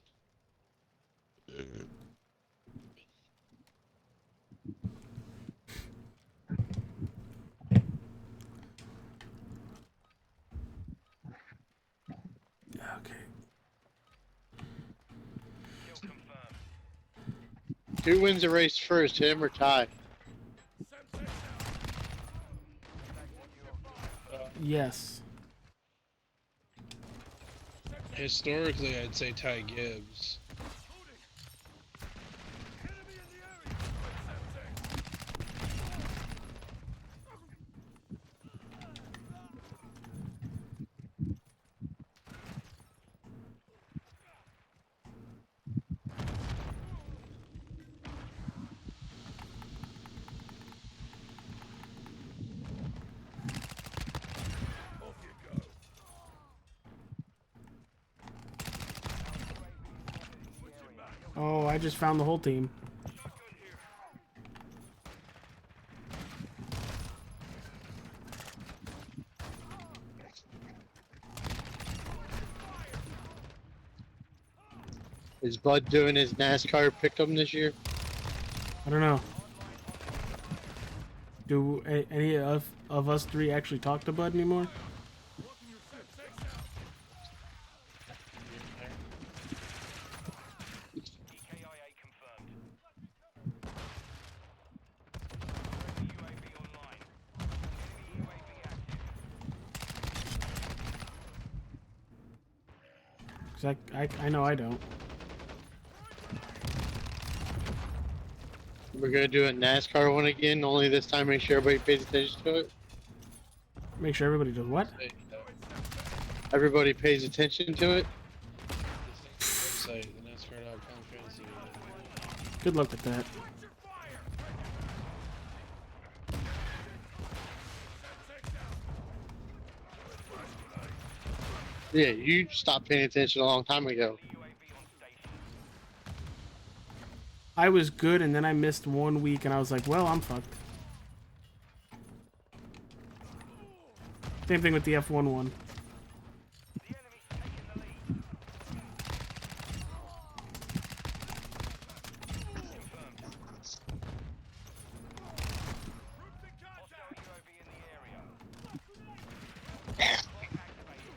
[SPEAKER 2] Okay.
[SPEAKER 7] Kill confirmed.
[SPEAKER 3] Who wins the race first, him or Ty?
[SPEAKER 2] Yes.
[SPEAKER 5] Historically, I'd say Ty Gibbs.
[SPEAKER 2] Oh, I just found the whole team.
[SPEAKER 3] Is Bud doing his NASCAR pick'em this year?
[SPEAKER 2] I don't know. Do any of us three actually talk to Bud anymore?
[SPEAKER 7] EKIA confirmed. Friendly UAV online. Enemy UAV active.
[SPEAKER 2] 'Cause I know I don't.
[SPEAKER 3] We're gonna do a NASCAR one again, only this time make sure everybody pays attention to it.
[SPEAKER 2] Make sure everybody does what?
[SPEAKER 5] Hey,
[SPEAKER 3] Everybody pays attention to it.
[SPEAKER 5] website, the NASCAR.com fantasy.
[SPEAKER 2] Good luck with that.
[SPEAKER 3] Yeah, you stopped paying attention a long time ago.
[SPEAKER 7] UAV on station.
[SPEAKER 2] I was good, and then I missed 1 week, and I was like, well, I'm fucked. Same thing with the F1 one.
[SPEAKER 7] The enemy's taking the lead. Confirmed. Hostile UAV in the area. Clock activated.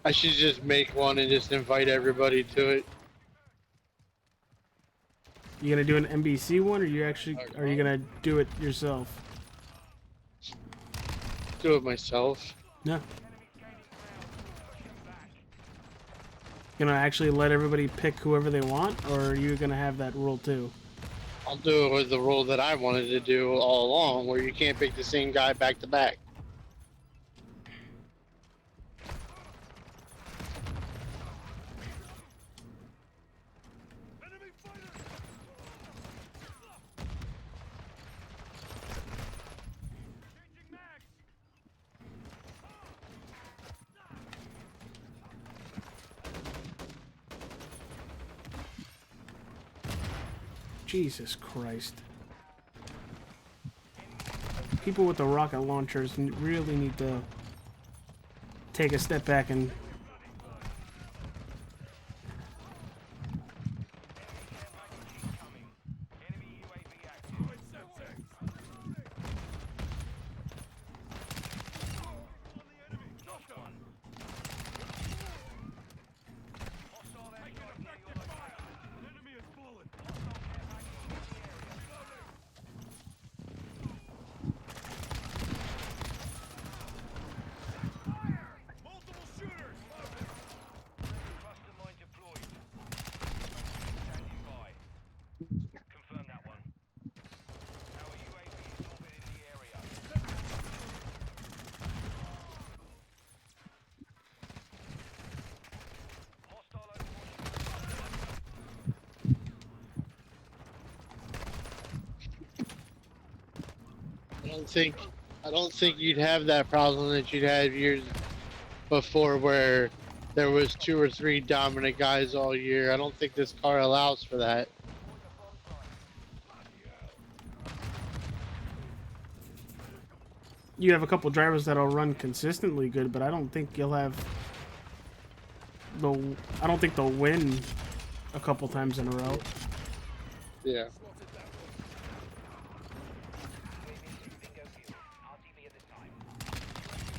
[SPEAKER 3] I should just make one and just invite everybody to it.
[SPEAKER 2] You gonna do an NBC one, or are you gonna do it yourself?
[SPEAKER 3] Do it myself.
[SPEAKER 2] No.
[SPEAKER 7] Enemy's gaining ground. Pushing back.
[SPEAKER 2] Gonna actually let everybody pick whoever they want, or are you gonna have that rule too?
[SPEAKER 3] I'll do it with the rule that I wanted to do all along, where you can't pick the same guy back to back.
[SPEAKER 7] Changing mags.
[SPEAKER 2] Jesus Christ. People with the rocket launchers really need to take a step back and
[SPEAKER 7] Enemy UAV active.
[SPEAKER 3] I don't think you'd have that problem that you'd had years before, where there was 2 or 3 dominant guys all year. I don't think this car allows for that.
[SPEAKER 2] You have a couple drivers that'll run consistently good, but I don't think you'll have I don't think they'll win a couple times in a row.
[SPEAKER 3] Yeah.
[SPEAKER 7] Bingo fuel. RTV at this time.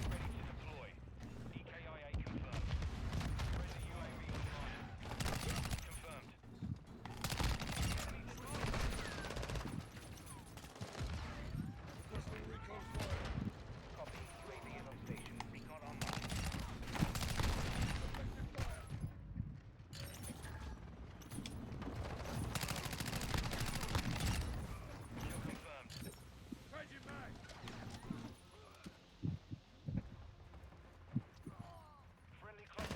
[SPEAKER 7] Ready to deploy. EKIA confirmed. Friendly UAV online. Confirmed. Copy. UAV is on station. Recon online. Kill confirmed. Friendly close.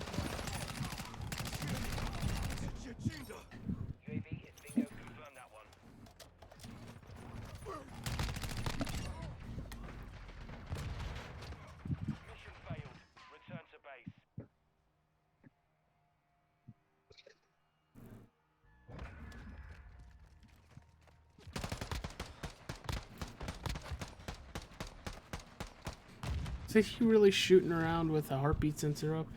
[SPEAKER 7] UAV is bingo. Confirm that one. Mission failed. Return to base.
[SPEAKER 2] Is he really shooting around with a heartbeat sensor up?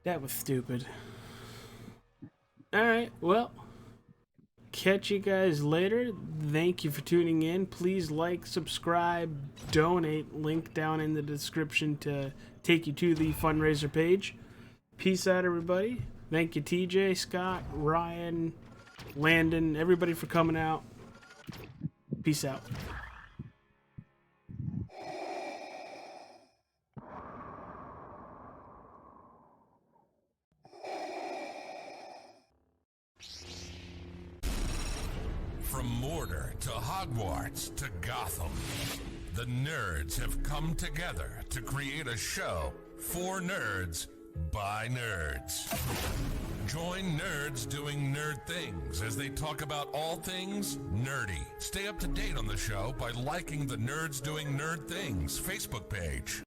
[SPEAKER 2] That was stupid. Alright, well, catch you guys later. Thank you for tuning in. Please like, subscribe, donate. Link down in the description to take you to the fundraiser page. Peace out, everybody. Thank you, TJ, Scott, Ryan, Landon, everybody for coming out. Peace out.
[SPEAKER 1] From Mortar to Hogwarts to Gotham, the nerds have come together to create a show for nerds by nerds. Join nerds doing nerd things as they talk about all things nerdy. Stay up to date on the show by liking the Nerds Doing Nerd Things Facebook page.